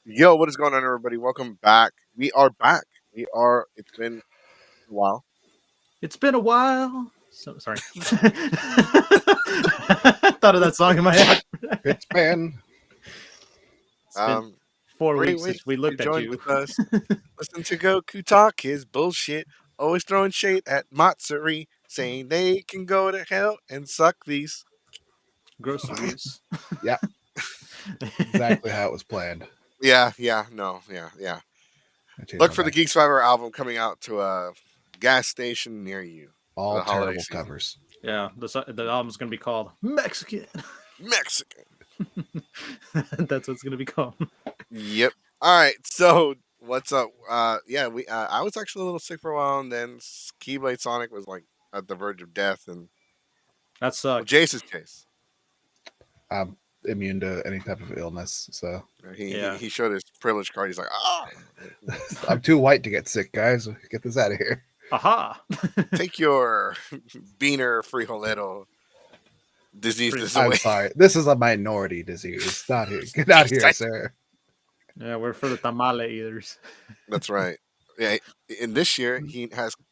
Yo, what is going on, everybody? Welcome back. We are back. It's been a while. It's been a while. So sorry. Thought of that song in my head. It's been It's been Um, 4 weeks since we weeks you looked at joined you. with us. Listen to Goku talk his bullshit. Always throwing shade at Matsuri, saying they can go to hell and suck these. Groceries. yeah, exactly how it was planned. Yeah. I changed Look my for the mind. Geek Survivor album coming out to a gas station near you for All the holiday terrible season. covers. Yeah, the album's gonna be called Mexican. Mexican. That's what it's gonna be called. Yep. All right. So what's up? Yeah, we. I was actually a little sick for a while, and then Keyblade Sonic was like at the verge of death, and That sucked. Jace's case. I'm immune to any type of illness, so He, Yeah. he showed his privilege card. He's like, I'm too white to get sick, guys. Get this out of here. Aha. take your beaner frijolero disease this I'm away. sorry. This is a minority disease. Not here. Get out here, sir. Yeah, we're for the tamale eaters. That's right. Yeah. In this year, he has You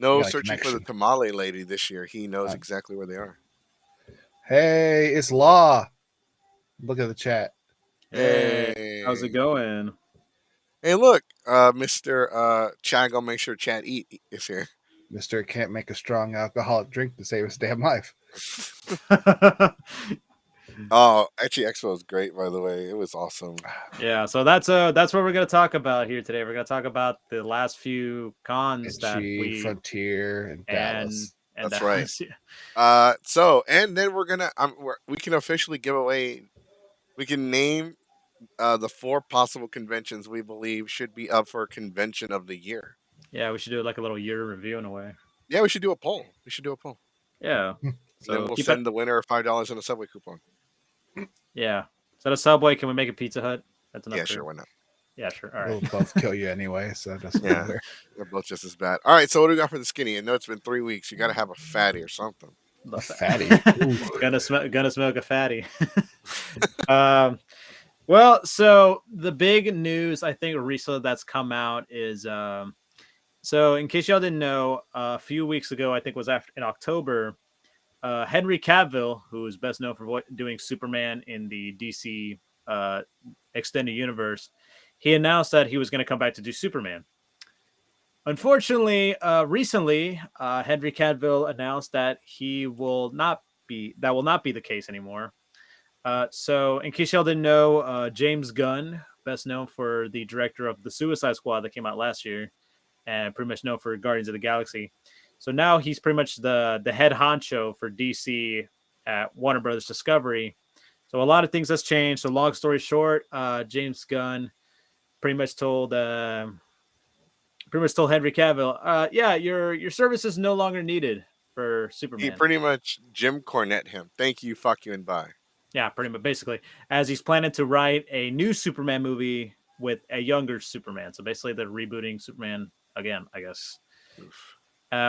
no got a searching for the connection. tamale lady. This year, he knows Uh, exactly where they are. Hey, it's Law. Look at the chat. Hey, how's it going? Hey, look, Mr. Chad, gonna make sure Chad is here. Mister can't make a strong alcoholic drink to save his damn life. Oh, Ecchi Expo was great, by the way. It was awesome. Yeah, so that's what we're gonna talk about here today. We're gonna talk about the last few cons that Itchy, Frontier, and and Dallas. That's Dallas. right. So and then we're gonna we can officially give away. We can name the 4 possible conventions we believe should be up for convention of the year. Yeah, we should do like a little year review in a way. Yeah, we should do a poll. Yeah. And So then we'll send the winner $5 in a Subway coupon. Yeah. Instead of Subway, can we make a Pizza Hut? That's enough. Yeah, sure, why not? Yeah, sure. All They'll right. both kill you anyway, so it doesn't Yeah. matter. They're both just as bad. All right, so what do we got for the skinny? I know it's been 3 weeks. You got to have a fatty or something. A fatty. gonna smoke a fatty. um. Well, so the big news I think recently that's come out is so in case y'all didn't know, a few weeks ago I think was after in October, Henry Cavill, who is best known for doing Superman in the DC extended universe, he announced that he was going to come back to do Superman. Unfortunately, recently, Henry Cavill announced that that will not be the case anymore. So, in case y'all didn't know, James Gunn, best known for the director of the Suicide Squad that came out last year, and pretty much known for Guardians of the Galaxy. So now he's pretty much the head honcho for DC at Warner Brothers Discovery. So a lot of things has changed. So long story short, James Gunn pretty much told Henry Cavill, yeah, your service is no longer needed for Superman. He pretty much Jim Cornette him. Thank you, fuck you, and bye. Yeah, pretty much, basically, as he's planning to write a new Superman movie with a younger Superman. So basically, they're rebooting Superman again, I guess.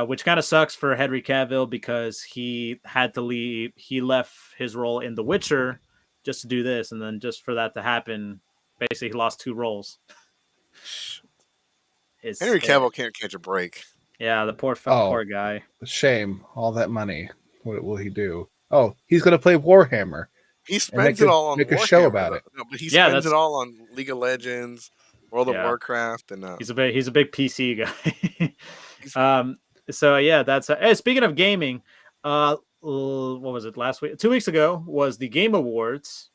Which kind of sucks for Henry Cavill because he had to leave. He left his role in The Witcher just to do this, and then just for that to happen, basically, he lost 2 roles. Henry Cavill can't catch a break. Yeah, the poor guy. Shame. All that money. What will he do? Oh, he's going to play Warhammer. He spends it all on make Warhammer, a show about it. No, but he spends it all on League of Legends, World of Warcraft, and he's a big PC guy. So yeah, that's hey, speaking of gaming, what was it last week? 2 weeks ago was the Game Awards,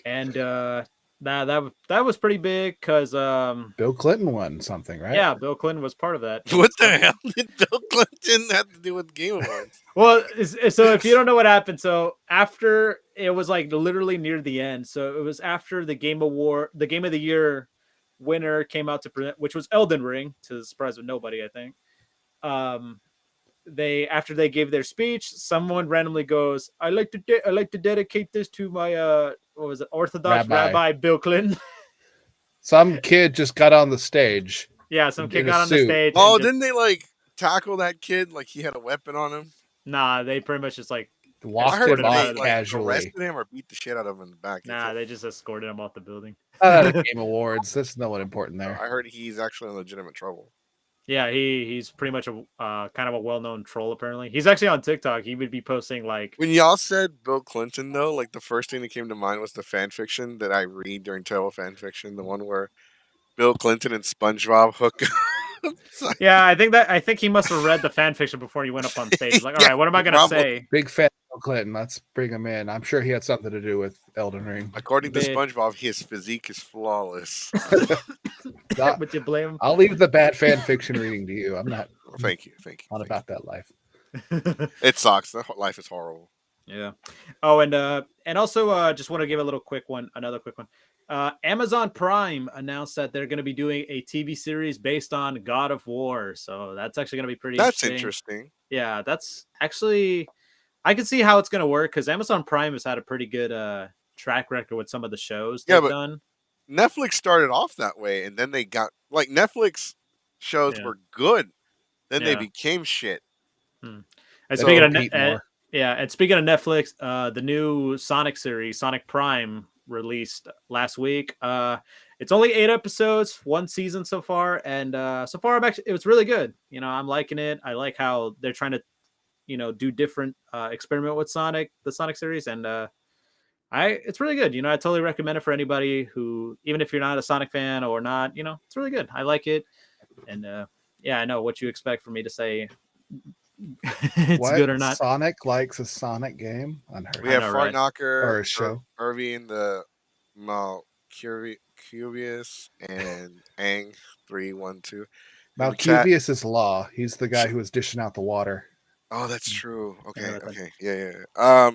and that was pretty big because Bill Clinton won something, right? Yeah, Bill Clinton was part of that. What the hell did Bill Clinton have to do with Game Awards? Well, so if you don't know what happened, so after it was like literally near the end, so it was after the Game Award, the Game of the Year winner came out to present, which was Elden Ring, to the surprise of nobody, I think. They after they gave their speech, someone randomly goes, "I like to dedicate this to my what was it, Orthodox Rabbi Bill Clinton." Some kid just got on the stage. Yeah, some kid got on the stage. Oh, didn't they like tackle that kid like he had a weapon on him? Nah, they pretty much just like Walked heard him escorted him out off of they the. like casually. arrested him or beat the shit out of him in the back. Nah, they just escorted him off the building. Not at a Game Awards. There's no one important there. I heard he's actually in legitimate trouble. Yeah, he's pretty much a kind of a well-known troll. Apparently, he's actually on TikTok. He would be posting like, When y'all said Bill Clinton, though, like the first thing that came to mind was the fan fiction that I read during Terrible Fan Fiction, the one where Bill Clinton and SpongeBob hook. yeah, I think he must have read the fan fiction before he went up on stage. He's like, all Yeah, right, what am I gonna probably. say? Big fan of Bill Clinton. Let's bring him in. I'm sure he had something to do with Elden Ring. According to Big. SpongeBob, his physique is flawless. Not- Would you blame him? I'll leave the bad fan fiction reading to you. I'm not Thank you. on about that life. It sucks. That life is horrible. Yeah. Oh, and also just want to give another quick one. Amazon Prime announced that they're going to be doing a TV series based on God of War. So that's actually going to be pretty That's interesting. interesting. Yeah, that's actually I can see how it's going to work because Amazon Prime has had a pretty good track record with some of the shows Yeah, they've but done. Netflix started off that way, and then they got like Netflix shows Yeah. were good, then they Yeah. became shit. And They speaking of compete more. and speaking of Netflix, the new Sonic series, Sonic Prime, released last week. It's only 8 episodes, 1 season so far, and so far it was really good. You know, I'm liking it. I like how they're trying to, do different experiment with the Sonic series, and it's really good. I totally recommend it for anybody who, even if you're not a Sonic fan or not, it's really good. I like it, and yeah, I know what you expect for me to say. It's What? good or not. Sonic likes a Sonic game? Unheard We of. have know, Fart right? Knocker, Or a show. Irving the Malcubius, and Ang 312. Malcuvius is Law. He's the guy who was dishing out the water. Oh, that's true. Okay, Yeah, that's okay, yeah.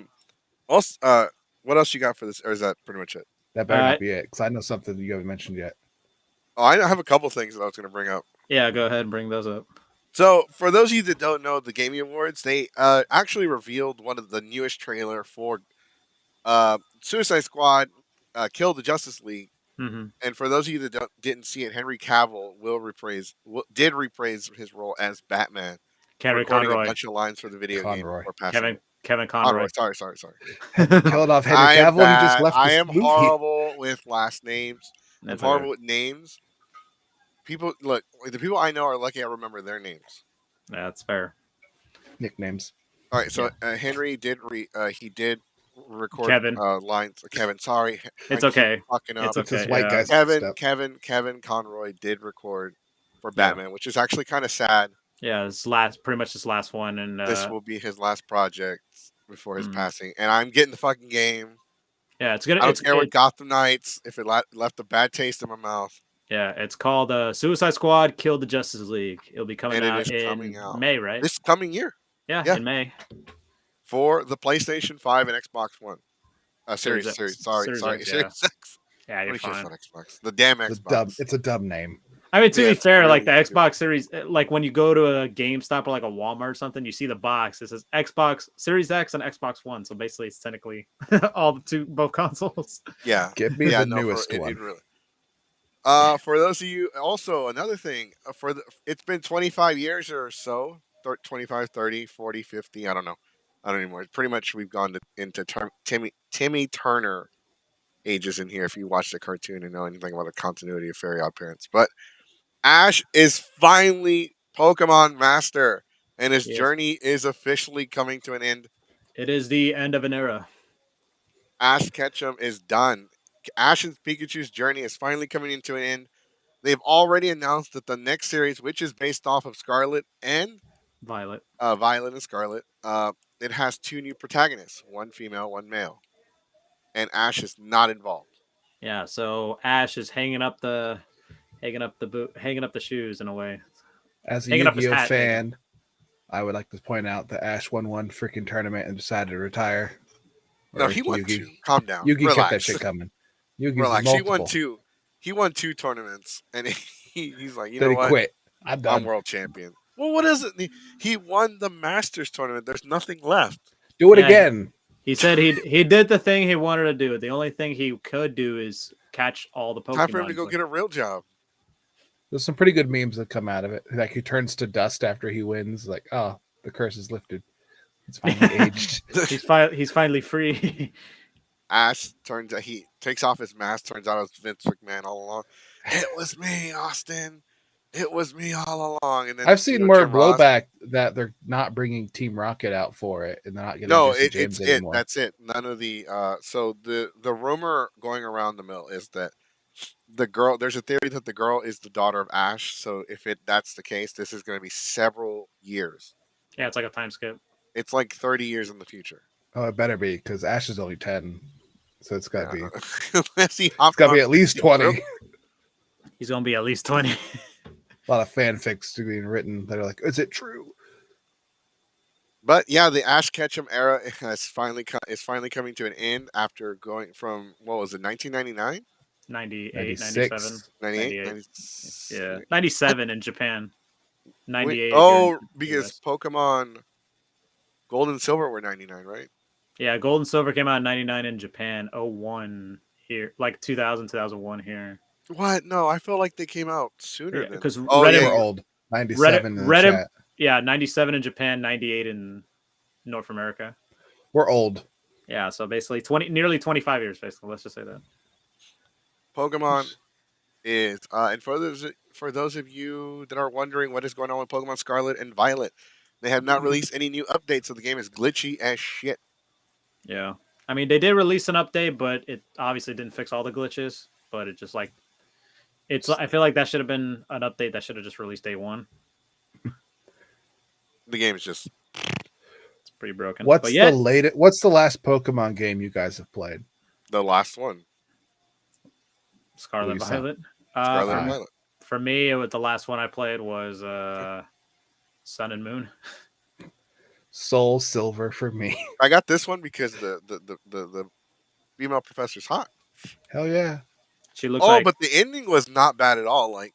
Also, what else you got for this, or is that pretty much it? That better not be it, because I know something that you haven't mentioned yet. Oh, I have a couple things that I was going to bring up. Yeah, go ahead and bring those up. So, for those of you that don't know the Gaming Awards, they actually revealed one of the newest trailer for Suicide Squad, Kill the Justice League. Mm-hmm. And for those of you that didn't see it, Henry Cavill did reprise his role as Batman, Kevin recording Conroy. a bunch of lines for the video game before passing away. Kevin Conroy. Sorry. Killed off Henry I am Cavill. He just bad. left I this am movie. horrible with last names. That's I'm horrible with names. People look. The people I know are lucky I remember their names. That's fair. Nicknames. All right, so Henry did record Kevin. lines. Kevin, sorry, It's I okay. keep fucking up. It's okay. This white yeah. guy's Kevin Conroy did record for Batman, which is actually kind of sad. Yeah, pretty much his last one, and This will be his last project before his passing, and I'm getting the fucking game. Yeah, it's gonna. I don't care what Gotham Knights if it left a bad taste in my mouth. Yeah, it's called Suicide Squad: Kill the Justice League. It'll be coming out in May, right? This coming year. Yeah, in May. For the PlayStation 5 and Xbox One. Series X. X. Series X. Yeah, you're What fine. Xbox? The damn Xbox. It's a dumb name. I mean, to be fair, really like the Xbox Series, like when you go to a GameStop or like a Walmart or something, you see the box. It says Xbox Series X and Xbox One. So basically, it's technically both consoles. Yeah, Give me the newest one. Really. For those of you, also another thing, it's been 25 years or so, 25, 30, 40, 50, I don't know anymore. Pretty much we've gone into Timmy Turner ages in here if you watch the cartoon and know anything about the continuity of Fairy Odd Parents. But Ash is finally Pokemon Master, and his journey is officially coming to an end. It is the end of an era. Ash Ketchum is done. Ash and Pikachu's journey is finally coming into an end. They've already announced that the next series, which is based off of Scarlet and Violet, Violet and Scarlet, it has 2 new protagonists, 1 female, 1 male, and Ash is not involved. Yeah, so Ash is hanging up the shoes in a way. As a Yu-Gi-Oh fan, I would like to point out that Ash won one freaking tournament and decided to retire. No, he won 2. Calm down. Yugi kept that shit coming. Relax. Multiple. He won 2 tournaments, and he's like, then know what? He quit. I'm world champion. Well, what is it? He won the Masters tournament. There's nothing left. Do it again. He said he did the thing he wanted to do. The only thing he could do is catch all the Pokemon. Time for him to go get a real job. There's some pretty good memes that come out of it. Like he turns to dust after he wins. Like, oh, the curse is lifted. It's finally aged. He's finally free. Ash turns out he takes off his mask. Turns out it was Vince McMahon all along. It was me, Austin. It was me all along. And then I've seen more Jim Ross. blowback that they're not bringing Team Rocket out for it, and they're not getting No, Jesse James anymore. That's it. None of the so the rumor going around the mill is that the girl. There's a theory that the girl is the daughter of Ash. So if that's the case, this is going to be several years. Yeah, it's like a time skip. It's like 30 years in the future. Oh, it better be because Ash is only 10, so it's got to be. It's got to be at least 20. He's gonna be at least 20. A lot of fanfics being written that are like, "Is it true?" But yeah, the Ash Ketchum era is finally coming to an end after going from what was it, 1999, 98, 96. 97, 98, 98. Yeah, 97 in Japan. 98. Because US. Pokemon Gold and Silver were 99, right? Yeah, Gold and Silver came out in 99 in Japan. 01 here, like 2000, 2001 here. What? No, I feel like they came out sooner than. Because Reddit were old. 97 in the chat. Yeah, 97 in Japan, 98 in North America. We're old. Yeah, so basically nearly 25 years, basically. Let's just say that. Pokemon is, and for those of you that are wondering what is going on with Pokemon Scarlet and Violet, they have not released any new updates, so the game is glitchy as shit. Yeah, I mean they did release an update, but it obviously didn't fix all the glitches. But it just like I feel like that should have been an update that should have just released day one. The game is just it's pretty broken. What's the last Pokemon game you guys have played? The last one. Scarlet Violet. Scarlet and Violet. For me, the last one I played was Sun and Moon. Soul Silver for me. I got this one because the female professor's hot. Hell yeah. She looks like... but the ending was not bad at all. Like,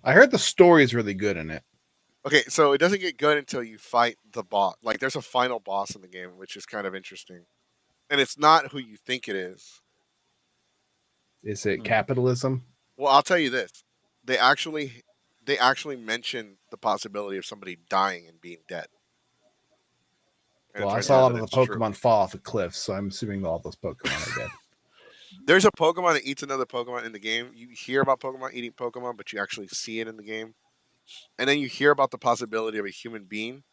I heard the story is really good in it. Okay, so it doesn't get good until you fight the boss. Like, there's a final boss in the game, which is kind of interesting. And it's not who you think it is. Is it capitalism? Well, I'll tell you this. They actually mention the possibility of somebody dying and being dead. And well, I saw a lot of the Pokemon fall off a cliff, so I'm assuming all those Pokemon are dead. There's a Pokemon that eats another Pokemon in the game. You hear about Pokemon eating Pokemon, but you actually see it in the game. And then you hear about the possibility of a human being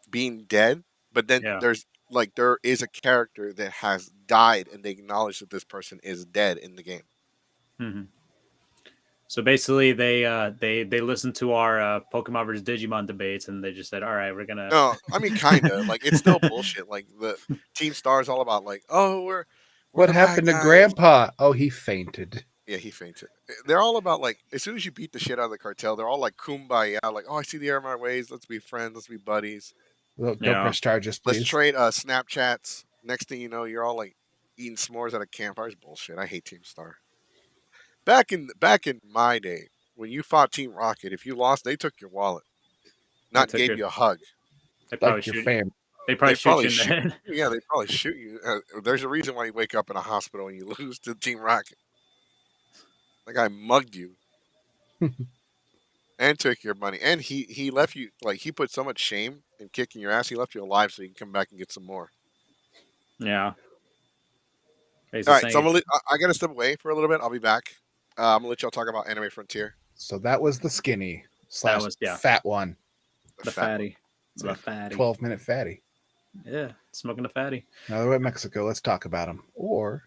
being dead, but then there is a character that has died, and they acknowledge that this person is dead in the game. Mm-hmm. So basically, they listened to our Pokemon versus Digimon debates, and they just said, "All right, we're gonna." No, I mean, kind of like it's still bullshit. Like the Team Star is all about like, oh, we're what happened to Grandpa? Oh, he fainted. Yeah, he fainted. They're all about like as soon as you beat the shit out of the cartel, they're all like kumbaya, like, oh, I see the error of my ways. Let's be friends. Let's be buddies. Don't press charges, please. Let's trade Snapchats. Next thing you know, you're all like eating s'mores at a campfire. It's bullshit. I hate Team Star. Back in my day, when you fought Team Rocket, if you lost, they took your wallet, not gave you a hug. They probably shoot you. They probably shoot you in the head. Yeah, they probably shoot you. There's a reason why you wake up in a hospital and you lose to Team Rocket. That guy mugged you and took your money, and he left you like he put so much shame in kicking your ass. He left you alive so you can come back and get some more. Yeah. All right, so I gotta step away for a little bit. I'll be back. I'm gonna let y'all talk about Anime Frontier. So that was the skinny / fat one. The fatty. The fatty. 12-minute fatty. Yeah, smoking a fatty. Now we're in Mexico. Let's talk about them. Or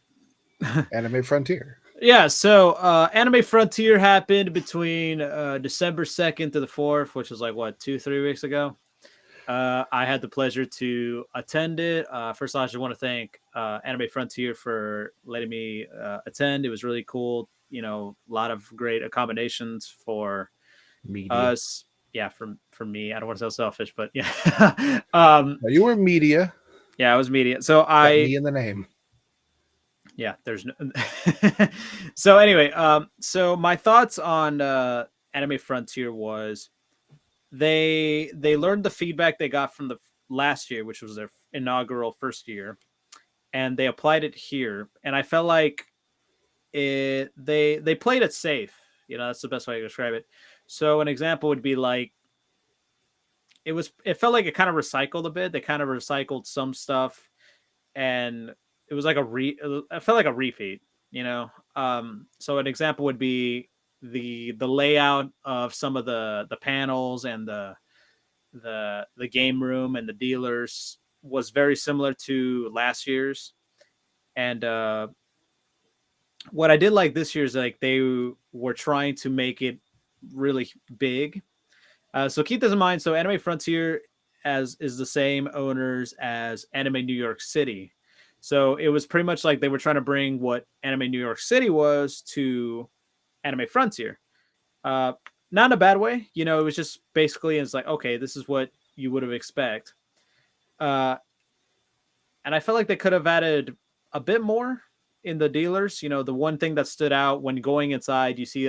Anime Frontier. Yeah, so Anime Frontier happened between December 2nd to the 4th, which was like, 2-3 weeks ago. I had the pleasure to attend it. First of all, I just want to thank Anime Frontier for letting me attend. It was really cool. You know, a lot of great accommodations for us. Yeah, for me. I don't want to sound selfish, but yeah. You were media. Yeah, I was media. So me in the name. Yeah, there's no. So anyway, so my thoughts on Anime Frontier was they learned the feedback they got from the last year, which was their inaugural first year, and they applied it here. And I felt like they played it safe. You know, that's the best way to describe it. So an example would be like it felt like it kind of recycled a bit. They kind of recycled some stuff, and it was like it felt like a repeat, you know. So an example would be the layout of some of the panels and the game room and the dealers was very similar to last year's. And what I did like this year is like they were trying to make it really big. So keep this in mind. So Anime Frontier as is the same owners as Anime New York City. So it was pretty much like they were trying to bring what Anime New York City was to Anime Frontier. Uh, Not in a bad way, you know. It was just basically it's like okay, this is what you would have expect. Uh, and I felt like they could have added a bit more in the dealers. You know, the one thing that stood out when going inside, you see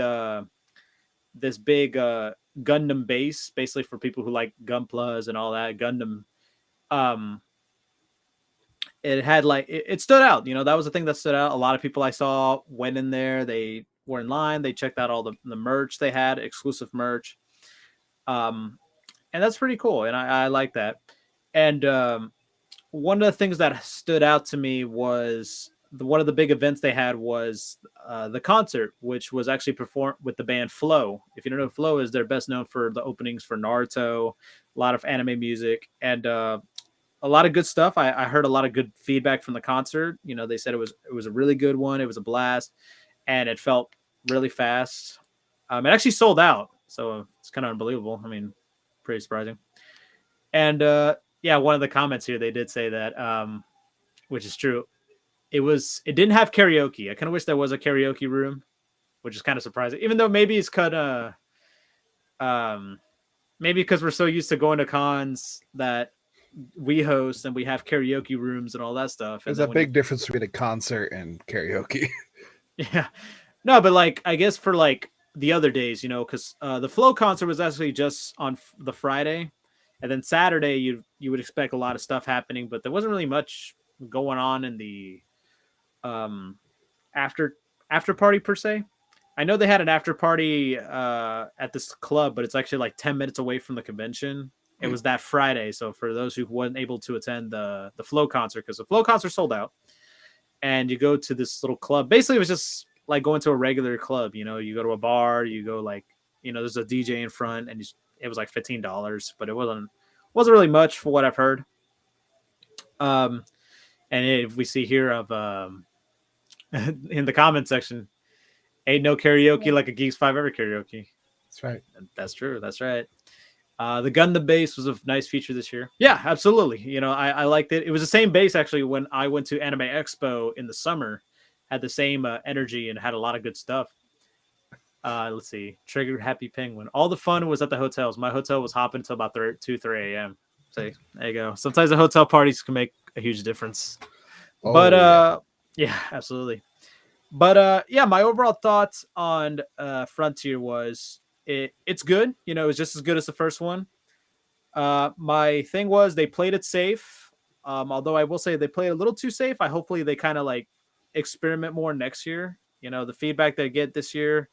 this big Gundam base, basically for people who like Gunplas and all that. Gundam, um, it had like it stood out. You know, that was the thing that stood out. A lot of people I saw went in there. They were in line. They checked out all the merch they had, exclusive merch. Um, and that's pretty cool. And I like that. And one of the things that stood out to me was one of the big events they had was the concert, which was actually performed with the band Flow. If you don't know who Flow is, they're best known for the openings for Naruto, a lot of anime music, and a lot of good stuff. I heard a lot of good feedback from the concert. You know, they said it was a really good one. It was a blast, and it felt really fast. It actually sold out, so it's kind of unbelievable. I mean, pretty surprising. And yeah, one of the comments here they did say that, which is true. It didn't have karaoke. I kind of wish there was a karaoke room, which is kind of surprising. Even though maybe it's kind of maybe because we're so used to going to cons that we host and we have karaoke rooms and all that stuff. There's a big difference between a concert and karaoke. Yeah. No, but like I guess for like the other days, you know, because the Flow concert was actually just on the Friday, and then Saturday you would expect a lot of stuff happening, but there wasn't really much going on in the um after party per se. I know they had an after party at this club, but it's actually like 10 minutes away from the convention. It was that Friday, so for those who weren't able to attend the Flow concert, because the Flow concert sold out, and you go to this little club. Basically, it was just like going to a regular club. You know, you go to a bar, you go like, you know, there's a DJ in front, and it was like $15, but it wasn't really much for what I've heard. And if we see here of in the comment section, ain't no karaoke like a Geeks 5 Ever karaoke. That's right. That's true. That's right. The Gundam base was a nice feature this year. Yeah, absolutely. You know, I liked it. It was the same base actually when I went to Anime Expo in the summer. Had the same energy and had a lot of good stuff. Let's see. Triggered Happy Penguin. All the fun was at the hotels. My hotel was hopping until about 3 a.m. So there you go. Sometimes the hotel parties can make a huge difference. Oh, but yeah, absolutely. But yeah, my overall thoughts on Frontier was it's good. You know, it's just as good as the first one. My thing was they played it safe. Although I will say they played a little too safe. Hopefully they kind of like experiment more next year. You know, the feedback they get this year,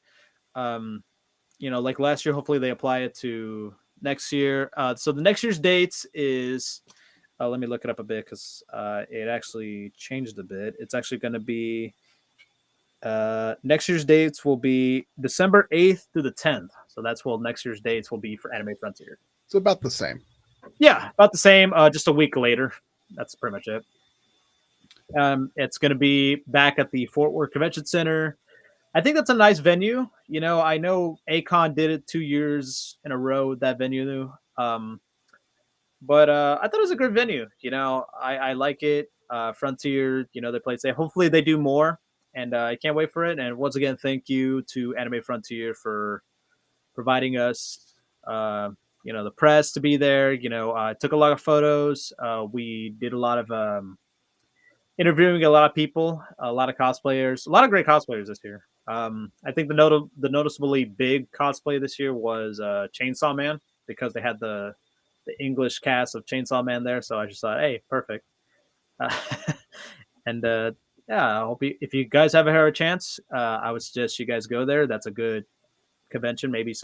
you know, like last year, hopefully they apply it to next year. So the next year's dates is, let me look it up a bit because it actually changed a bit. It's actually going to be, next year's dates will be December 8th through the 10th. So that's what next year's dates will be for Anime Frontier. It's about the same. Yeah, about the same, just a week later. That's pretty much it. It's going to be back at the Fort Worth Convention Center. I think that's a nice venue. You know, I know Akon did it 2 years in a row with that venue. But I thought it was a good venue. You know, I like it. Frontier, you know, they play safe. Hopefully they do more. And I can't wait for it. And once again, thank you to Anime Frontier for providing us, you know, the press to be there. You know, I took a lot of photos. We did a lot of interviewing a lot of people, a lot of cosplayers, a lot of great cosplayers this year. I think the noticeably big cosplay this year was Chainsaw Man because they had the English cast of Chainsaw Man there. So I just thought, hey, perfect. And yeah, I hope if you guys haven't had a chance, I would suggest you guys go there. That's a good convention. Maybe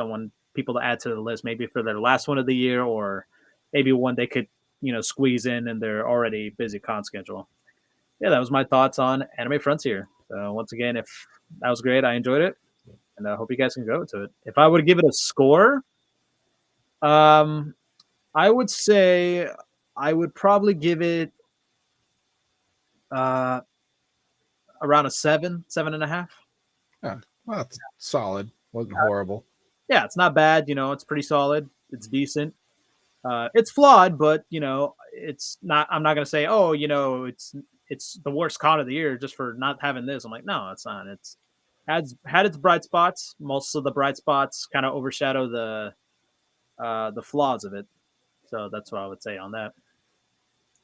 people to add to the list, maybe for their last one of the year or maybe one they could squeeze in their already busy con schedule. Yeah, that was my thoughts on Anime Frontier. So once again, if that was great, I enjoyed it, and I hope you guys can go to it. If I would give it a score, um, I would say I would probably give it uh, around a 7.5. Yeah, well, that's solid. Wasn't horrible. Yeah, it's not bad. It's pretty solid. It's decent. It's flawed, but it's not. I'm not gonna say, oh, it's the worst con of the year just for not having this. I'm like, no, it's not. It's had its bright spots. Most of the bright spots kind of overshadow the flaws of it. So that's what I would say on that.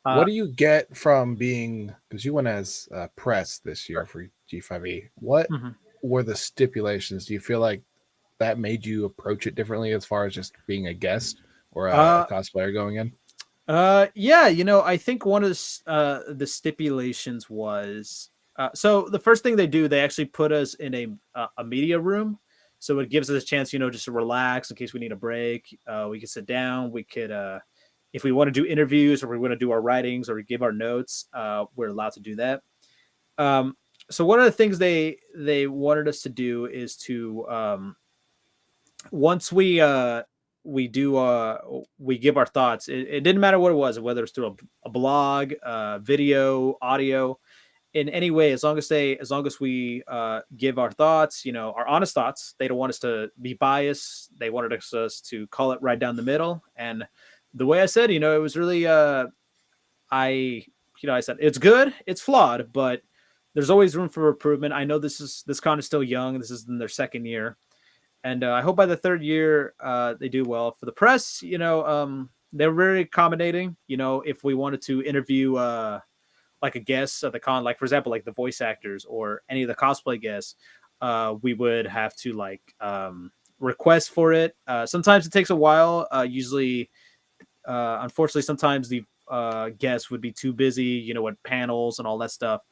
What do you get from being, because you went as press this year for G5E? What were the stipulations? Do you feel like that made you approach it differently as far as just being a guest or a cosplayer going in? Yeah, I think one of the stipulations was so the first thing they do, they actually put us in a media room, so it gives us a chance, just to relax in case we need a break. We can sit down. We could, if we want to do interviews or we want to do our writings or give our notes, we're allowed to do that. So one of the things they wanted us to do is to once we give our thoughts. It didn't matter what it was, whether it's through a blog, video, audio, in any way, as long as we give our thoughts, our honest thoughts. They don't want us to be biased. They wanted us to call it right down the middle. And the way I said, it was really I said it's good, it's flawed, but there's always room for improvement. I know this con is still young. This is in their second year. And I hope by the third year they do well. For the press, they're very accommodating. If we wanted to interview like a guest at the con, like for example, like the voice actors or any of the cosplay guests, we would have to request for it. Sometimes it takes a while. Usually, unfortunately, sometimes the guests would be too busy, with panels and all that stuff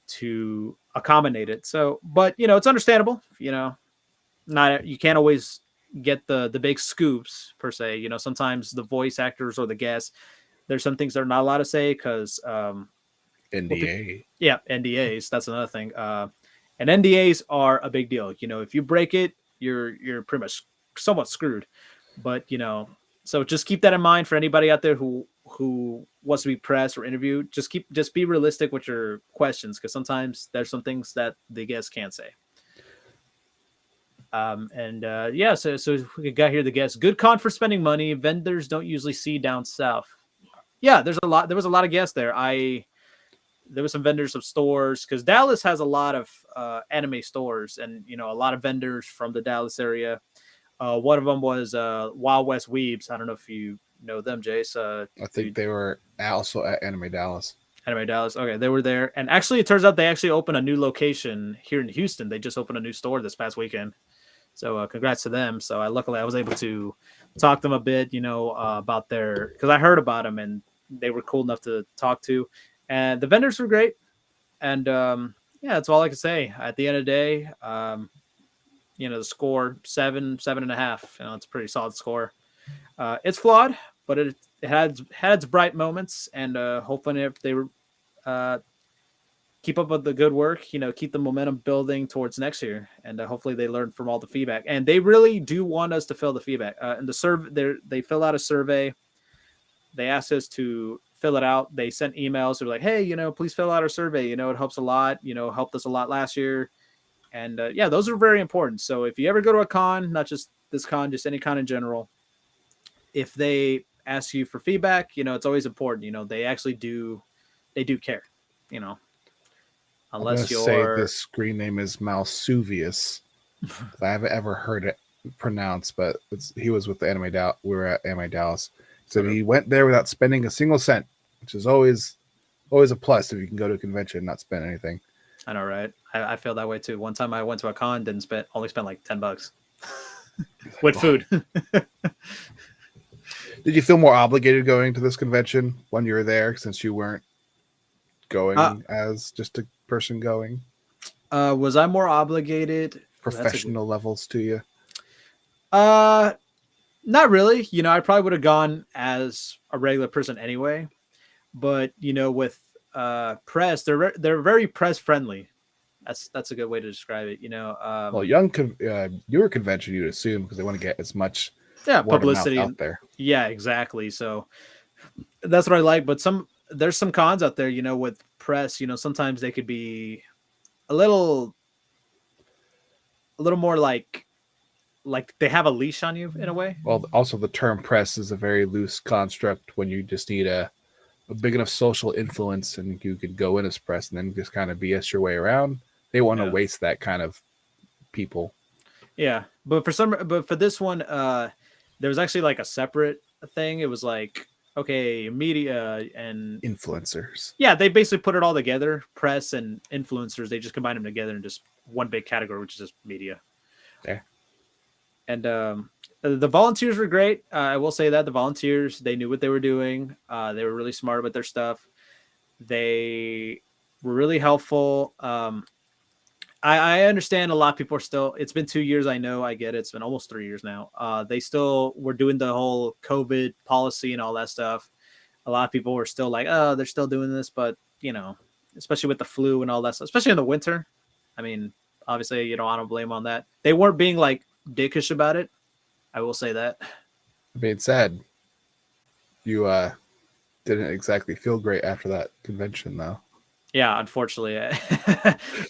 to accommodate it. So, but it's understandable. Not, you can't always get the big scoops per se. Sometimes the voice actors or the guests, there's some things they're not allowed to say because NDA. NDAs. That's another thing. And NDAs are a big deal. If you break it, you're pretty much somewhat screwed. But so just keep that in mind for anybody out there who wants to be pressed or interviewed. Just be realistic with your questions, because sometimes there's some things that the guests can't say. So we got here the guests. Good con for spending money. Vendors don't usually see down south. Yeah, there was a lot of guests there. There was some vendors of stores, because Dallas has a lot of anime stores, and a lot of vendors from the Dallas area. One of them was Wild West Weebs. I don't know if you know them, Jace. I think they were also at Anime Dallas. Anime Dallas. Okay, they were there, and actually, it turns out they actually opened a new location here in Houston. They just opened a new store this past weekend. So congrats to them. So luckily I was able to talk to them a bit, about because I heard about them and they were cool enough to talk to, and the vendors were great. And that's all I can say. At the end of the day, the score 7.5. It's a pretty solid score. It's flawed, but it had its bright moments, and hoping if they were keep up with the good work, keep the momentum building towards next year. And hopefully they learn from all the feedback. And they really do want us to fill the feedback. And the survey, they fill out a survey. They asked us to fill it out. They sent emails. They're like, hey, please fill out our survey. It helps a lot, helped us a lot last year. And those are very important. So if you ever go to a con, not just this con, just any con in general, if they ask you for feedback, it's always important. They actually do care, Unless I'm gonna say this screen name is Malsuvius. I haven't ever heard it pronounced, but he was with the Anime Dallas. We were at Anime Dallas, so he went there without spending a single cent, which is always a plus if you can go to a convention and not spend anything. I know, right? I feel that way too. One time I went to a con, only spent like $10 with food. Did you feel more obligated going to this convention when you were there, since you weren't going as just a person going? Was I more obligated? Professional levels to you? Not really. I probably would have gone as a regular person anyway. But with press, they're very press friendly. That's a good way to describe it. Well, newer convention, you'd assume, because they want to get as much Yeah, word of mouth publicity out and there. yeah, exactly. So that's what I like. But there's some cons out there. With press, sometimes they could be a little more like they have a leash on you in a way. Well, also the term press is a very loose construct when you just need a big enough social influence and you could go in as press and then just kind of BS your way around. They want to Yeah. waste that kind of people. Yeah, but for this one, there was actually like a separate thing. It was like, okay, media and Influencers. yeah, they basically put it all together. Press and influencers, they just combine them together in just one big category, which is just media. Yeah. And the volunteers were great. I will say that the volunteers, they knew what they were doing. They were really smart with their stuff. They were really helpful. I understand a lot of people are still. It's been 2 years. I know. I get it. It's been almost 3 years now. They still were doing the whole COVID policy and all that stuff. A lot of people were still like, oh, they're still doing this, but especially with the flu and all that stuff, especially in the winter. I mean, obviously, I don't blame on that. They weren't being like dickish about it. I will say that. Being said, you didn't exactly feel great after that convention, though. Yeah, unfortunately,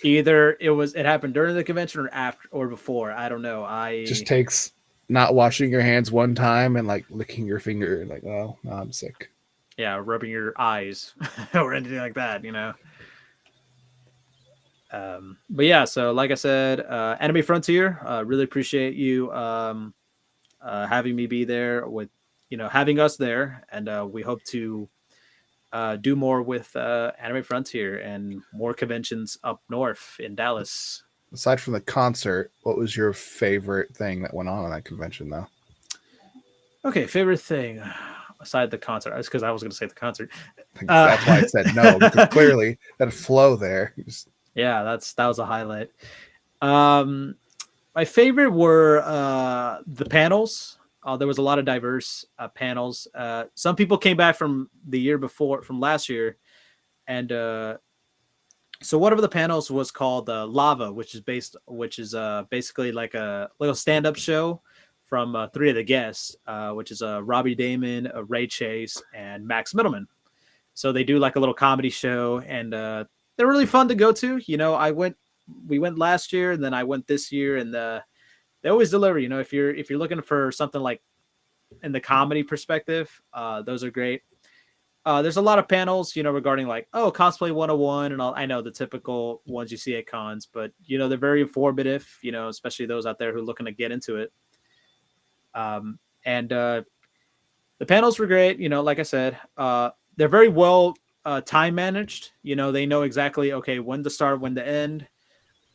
either it happened during the convention or after or before. I don't know. Just takes not washing your hands one time and like licking your finger, like, oh, no, I'm sick. Yeah, rubbing your eyes or anything like that. But yeah, so like I said, Enemy Frontier, really appreciate you having me be there with, having us there, and we hope to do more with Anime Frontier and more conventions up north in Dallas. Aside from the concert, what was your favorite thing that went on that convention, though? Okay, favorite thing aside the concert, because I was going to say the concert. That's why I said no, because clearly that flow there. Yeah, that was a highlight. My favorite were the panels. There was a lot of diverse panels. Some people came back from the year before, from last year, and so one of the panels was called Lava, which is basically like a little stand-up show from three of the guests, which is Robbie Damon, Ray Chase, and Max Middleman. So they do like a little comedy show, and they're really fun to go to. We went last year, and then I went this year, and they always deliver. If you're looking for something like in the comedy perspective, those are great. There's a lot of panels, regarding like, cosplay 101 and all. I know the typical ones you see at cons, but they're very informative, especially those out there who are looking to get into it. And the panels were great, like I said. They're very well time managed. They know exactly, okay, when to start, when to end.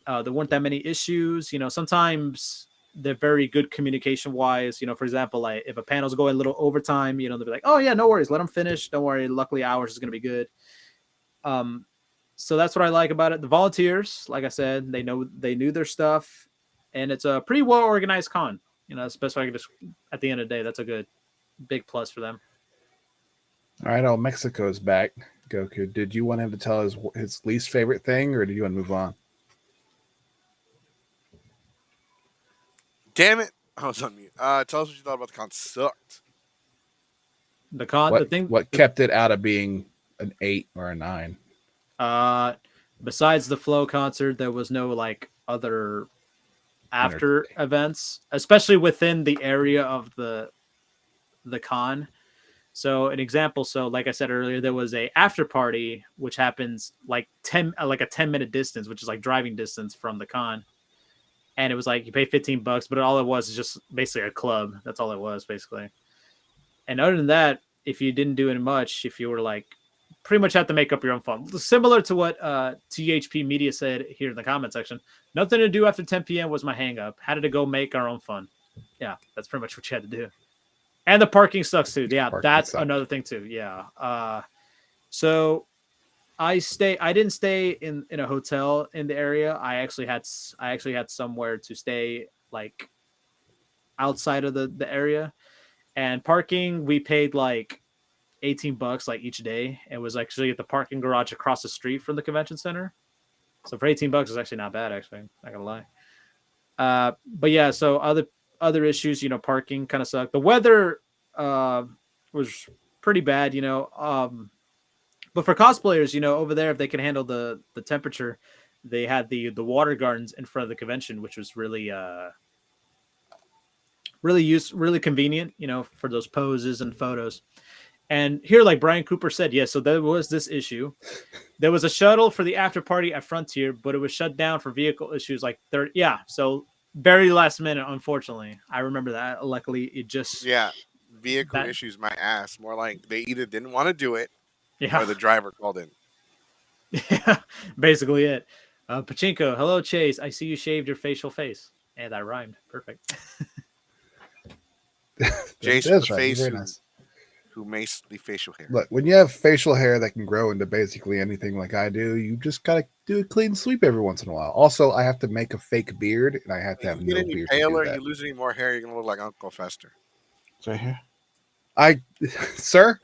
There weren't that many issues. Sometimes they're very good communication wise. For example, like if a panel's going a little overtime, they'll be like, oh yeah, no worries, let them finish. Don't worry. Luckily ours is going to be good. So that's what I like about it. The volunteers, like I said, they knew their stuff, and it's a pretty well organized con. That's the best way I can just, at the end of the day, that's a good big plus for them. All right, Mexico's back. Goku, did you want him to tell his least favorite thing, or did you want to move on? Damn it! I was on mute. Tell us what you thought about the con. Sucked. What kept it out of being an 8 or a 9? Besides the Flow concert, there was no like other after events, especially within the area of the con. So an example, like I said earlier, there was a after party which happens like a 10-minute distance, which is like driving distance from the con. And it was like you pay $15, but all it was is just basically a club. That's all it was, basically. And other than that, if you didn't do it much, if you were like pretty much have to make up your own fun. Similar to what THP Media said here in the comment section. Nothing to do after 10 p.m. was my hang up. Had to go make our own fun. Yeah, that's pretty much what you had to do. And the parking sucks too. Yeah, that's another thing too. Yeah. So I didn't stay in a hotel in the area. I actually had somewhere to stay, like outside of the area. And parking, we paid like $18 like each day. It was actually at the parking garage across the street from the convention center. So for $18, it's actually not bad. Actually, not gonna lie. But yeah, so other issues, parking kind of sucked. The weather was pretty bad, but for cosplayers, over there, if they can handle the temperature, they had the water gardens in front of the convention, which was really really convenient, for those poses and photos. And here, like Brian Cooper said, yes, so there was this issue. There was a shuttle for the after party at Frontier, but it was shut down for vehicle issues like third. Yeah, so very last minute, unfortunately. I remember that. Luckily, it just vehicle that issues. My ass. More like they either didn't want to do it yeah or the driver called in. yeah basically it. Pachinko, hello Chase. I see you shaved your facial face, and that rhymed. Perfect. Jason, the Right. face Very who, nice. who makes the facial hair. Look, when you have facial hair that can grow into basically anything like I do, you just gotta do a clean sweep every once in a while. Also, I have to make a fake beard, and I have to have You get no any beard to do paler, that. you lose any more hair, you're gonna look like Uncle Fester. It's right here. I, sir,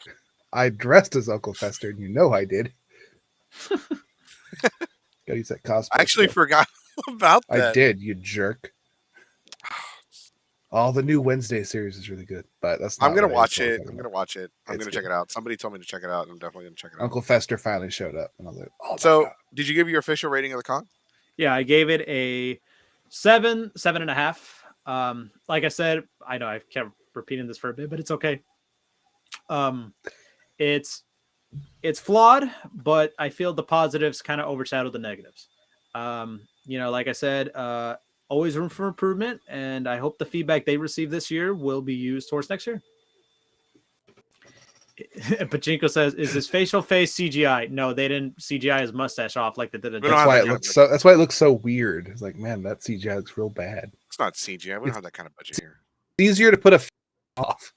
I dressed as Uncle Fester, and you know I did. Gotta use that cosplay. I actually stuff. forgot about that. I did, you jerk. All the new Wednesday series is really good, but that's not I'm gonna what I watch was it. talking I'm about. gonna watch it. I'm It's gonna check good. it out. Somebody told me to check it out. I'm definitely gonna check it out. Uncle Fester finally showed up, and I was like, "Oh my So, God." did you give your official rating of the con? Yeah, I gave it a 7.5. Like I said, I know I kept repeating this for a bit, but it's okay. It's flawed, but I feel the positives kind of overshadow the negatives. Like I said, always room for improvement, and I hope the feedback they receive this year will be used towards next year. Pachinko says, "Is his facial face CGI?" No, they didn't CGI his mustache off like they did. We don't That's have why that it kind of looks so. That's why it looks so weird. It's like, man, that CGI looks real bad. It's not CGI. We don't have that kind of budget here. It's easier to put a off.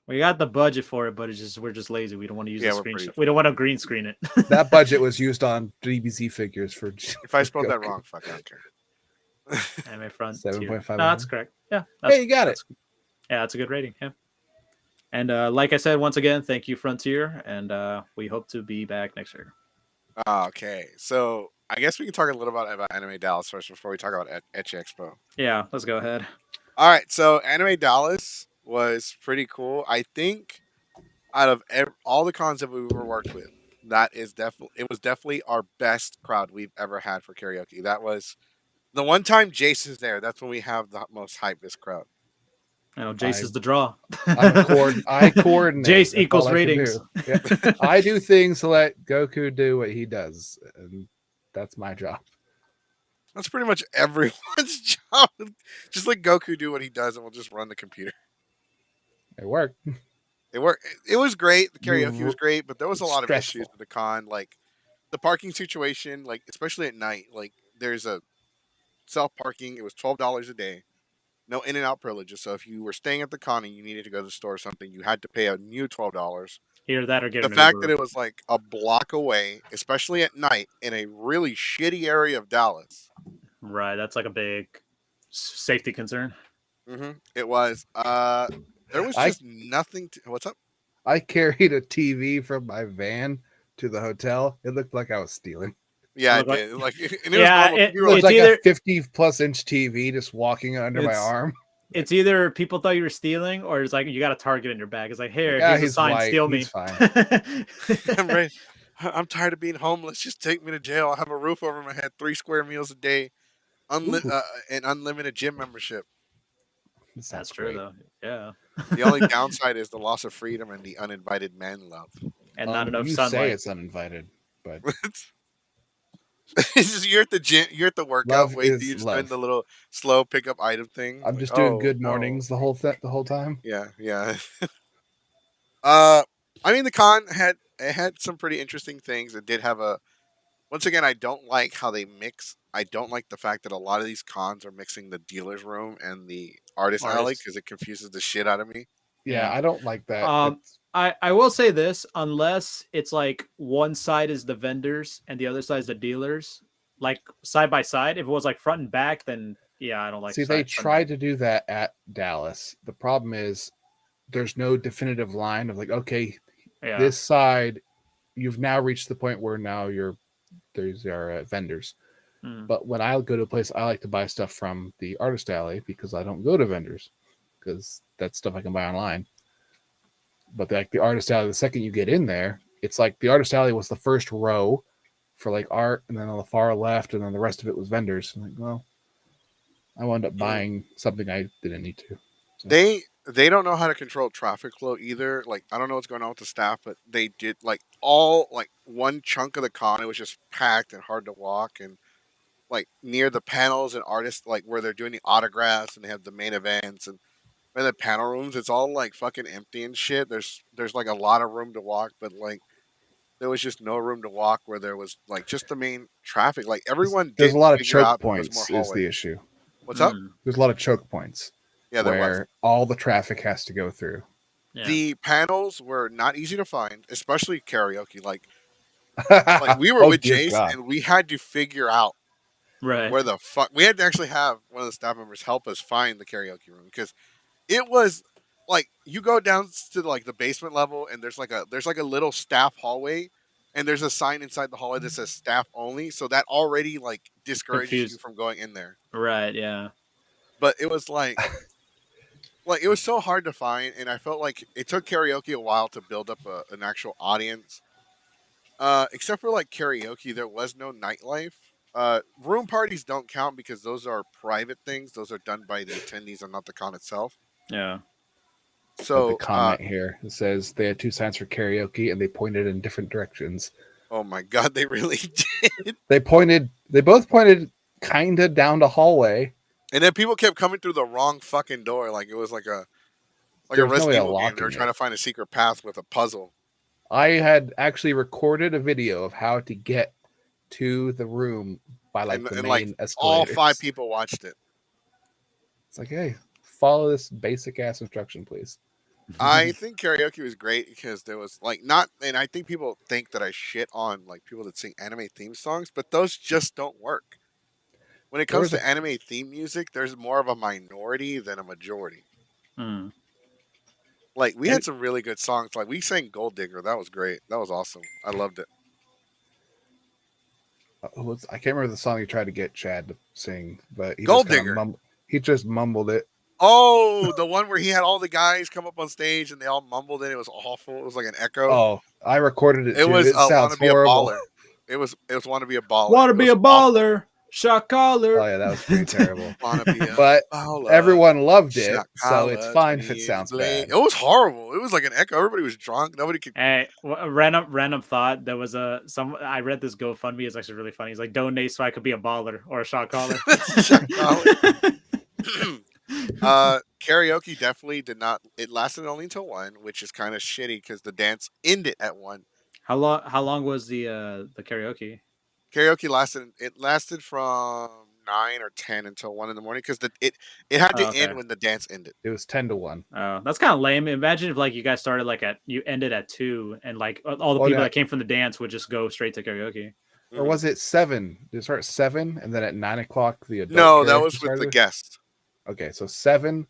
We got the budget for it, but we're just lazy. We don't want to use the we're screen. pretty- We don't want to green screen it. That budget was used on DBZ figures for. If I spelled that wrong, fuck, I don't care. Anime front 7.5. No, that's correct. Yeah, Hey, you got it. Yeah, that's a good rating. Yeah. And like I said, once again, thank you, Frontier, and we hope to be back next year. Okay, so I guess we can talk a little bit about Anime Dallas first before we talk about Ecchi Expo. Yeah, let's go ahead. All right, so Anime Dallas was pretty cool. I think out of all the cons that we've ever worked with, it was definitely our best crowd we've ever had for karaoke. That was the one time Jason's there. That's when we have the most hypest crowd. I know Jace is the draw. I coordinate. Jace That's equals all I can ratings. do. Yeah. I do things to let Goku do what he does, and that's my job. That's pretty much everyone's job. Just let Goku do what he does, and we'll just run the computer. It worked. It worked. It was great. The karaoke was great, but there was a lot of issues with the con, like the parking situation, like especially at night. Like there's a self parking. It was $12 a day. No in and out privileges. So if you were staying at the con and you needed to go to the store or something, you had to pay a new $12. Either that or get The fact that it was like a block away, especially at night, in a really shitty area of Dallas. Right, that's like a big safety concern. It was. There was just nothing. What's up? I carried a TV from my van to the hotel. It looked like I was stealing. Yeah, I did. Like, and it yeah, was normal. It was like a 50+ inch TV just walking under my arm. It's either people thought you were stealing, or it's like you got a target in your bag. It's like, here, here's a sign, white. steal me. He's fine. I'm tired of being homeless. Just take me to jail. I have a roof over my head, 3 square meals a day, and unlimited gym membership. That's true, though. Yeah. The only downside is the loss of freedom and the uninvited man love. And not enough you sunlight. say it's uninvited, but it's just, you're at the gym, you're at the workout. Wait, do you just love. spend the little slow pickup item thing? I'm just doing good mornings the whole time. Yeah. I mean, the con had some pretty interesting things. It did have a. Once again, I don't like how they mix. I don't like the fact that a lot of these cons are mixing the dealer's room and the artist alley because it confuses the shit out of me. Yeah, I don't like that. I will say this, unless it's like one side is the vendors and the other side is the dealers, like side by side. If it was like front and back, then Yeah, I don't like See, they Sunday. tried to do that at Dallas. The problem is there's no definitive line of like, okay, Yeah. this side, you've now reached the point where now there's our vendors. Mm. But when I go to a place, I like to buy stuff from the artist alley because I don't go to vendors because that's stuff I can buy online. But like the artist alley, the second you get in there, it's like the artist alley was the first row for like art, and then on the far left, and then the rest of it was vendors. I'm like, well, I wound up Mm. buying something I didn't need to. So. They don't know how to control traffic flow either. Like I don't know what's going on with the staff, but they did like all like one chunk of the con. It was just packed and hard to walk, and like near the panels and artists, like where they're doing the autographs and they have the main events and in the panel rooms, it's all like fucking empty and shit. There's like a lot of room to walk, but like there was just no room to walk where there was like just the main traffic. Like everyone There's a didn't lot of figure choke out there was more points is hallway. the issue. What's up? Mm. There's a lot of choke points Yeah, there was. where all the traffic has to go through. Yeah. The panels were not easy to find, especially karaoke. Like we were Oh with dear Jace God! and we had to figure out Right. where the fuck we had to actually have one of the staff members help us find the karaoke room because it was like you go down to like the basement level and there's like a little staff hallway and there's a sign inside the hallway that says staff only, so that already like discourages you Confused. from going in there. Right. Yeah. But it was like it was so hard to find, and I felt like it took karaoke a while to build up an actual audience. Except for like karaoke, there was no nightlife. Room parties don't count because those are private things. Those are done by the attendees and not the con itself. Yeah. Like the So, comment here, it says they had two signs for karaoke and they pointed in different directions. oh my god, they really did. They both pointed kind of down the hallway. And then people kept coming through the wrong fucking door. Like it was like a There's no way Resident of Evil game. They were locking trying it. to find a secret path with a puzzle. I had actually recorded a video of how to get to the room by like the And like main all five escalators. people watched it. It's like, hey, follow this basic ass instruction, please. I think karaoke was great because there was like not, and I think people think that I shit on like people that sing anime theme songs, but those just don't work. When it There comes was a to anime theme music, there's more of a minority than a majority. Mm. Like we Maybe. had some really good songs. Like we sang Gold Digger. That was great. That was awesome. I loved it. I can't remember the song he tried to get Chad to sing, but Gold Digger. He just mumbled it. Oh, the one where he had all the guys come up on stage and they all mumbled it. It was awful. It was like an echo. Oh, I recorded it It too. was It want sounds to be a horrible. baller. It was want to be a baller. Want to It be was a awful. baller, shot caller. Oh yeah, that was pretty terrible. Want to be a But baller. everyone loved it, Shot so it's caller, fine if it 20 sounds blade. bad. It was horrible. It was like an echo. Everybody was drunk. Nobody could. Hey, a random thought. There was I read this GoFundMe. It's actually really funny. He's like, donate so I could be a baller or a shot caller. Shot caller. Karaoke definitely did not. It lasted only until 1, which is kind of shitty because the dance ended at 1. How long was the karaoke? Karaoke lasted. It lasted from 9 or 10 until 1 in the morning because it had to Oh, end okay. when the dance ended. It was 10-1. Oh, that's kind of lame. Imagine if like you guys started like you ended at 2 and like all the Oh, people yeah. that came from the dance would just go straight to karaoke. Or was it 7? Did it start at 7 and then at 9 o'clock the adult? No, that karaoke was with the started? guest. Okay, so 7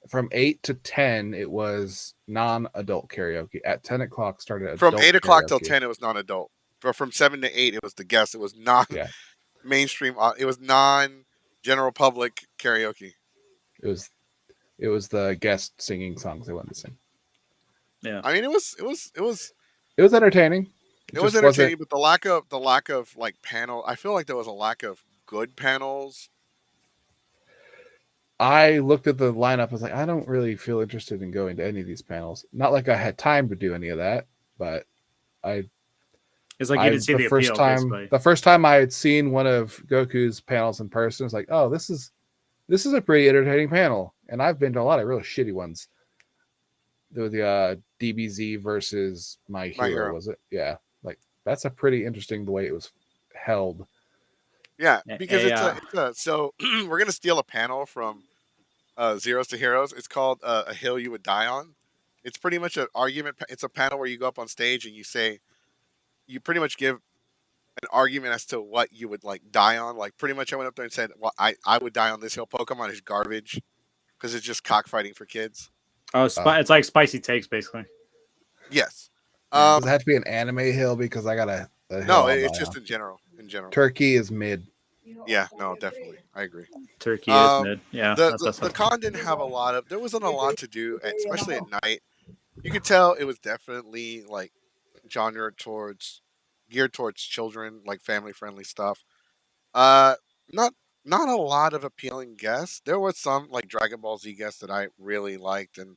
from 8 to 10 it was non-adult karaoke. At 10 o'clock started From adult 8 o'clock till karaoke. 10, it was non-adult. But from 7 to 8, it was the guest. It was non Yeah, mainstream. It was non general public karaoke. it was the guest singing songs they wanted to sing. Yeah. I mean, it was It was entertaining. it was entertaining, but the lack of like panel. I feel like there was a lack of good panels. I looked at the lineup. I was like, I don't really feel interested in going to any of these panels. Not like I had time to do any of that, but It's like you didn't see the appeal, basically. the first time I had seen one of Goku's panels in person, I was like, oh, this is a pretty entertaining panel. And I've been to a lot of really shitty ones. The DBZ versus My Hero, was it? Yeah, like that's a pretty interesting the way it was held. Yeah, because Yeah. it's a so we're gonna steal a panel from Zeros to Heroes. It's called A Hill You Would Die On. It's pretty much an argument. It's a panel where you go up on stage and you say, you pretty much give an argument as to what you would like die on. Like pretty much, I went up there and said, "Well, I would die on this hill. Pokemon is garbage because it's just cockfighting for kids." Oh, Oh. it's like spicy takes, basically. Yes. Yeah. Does it have to be an anime hill because I got a hill No, I'll it's die just on? in general. In general. Turkey is mid. Yeah. No, definitely. I agree. Turkey is Um, mid. Yeah, the con didn't have a lot of. There wasn't a lot to do, especially at night. You could tell it was definitely like genre towards geared towards children, like family friendly stuff. Uh, not not a lot of appealing guests. There was some like Dragon Ball Z guests that I really liked, and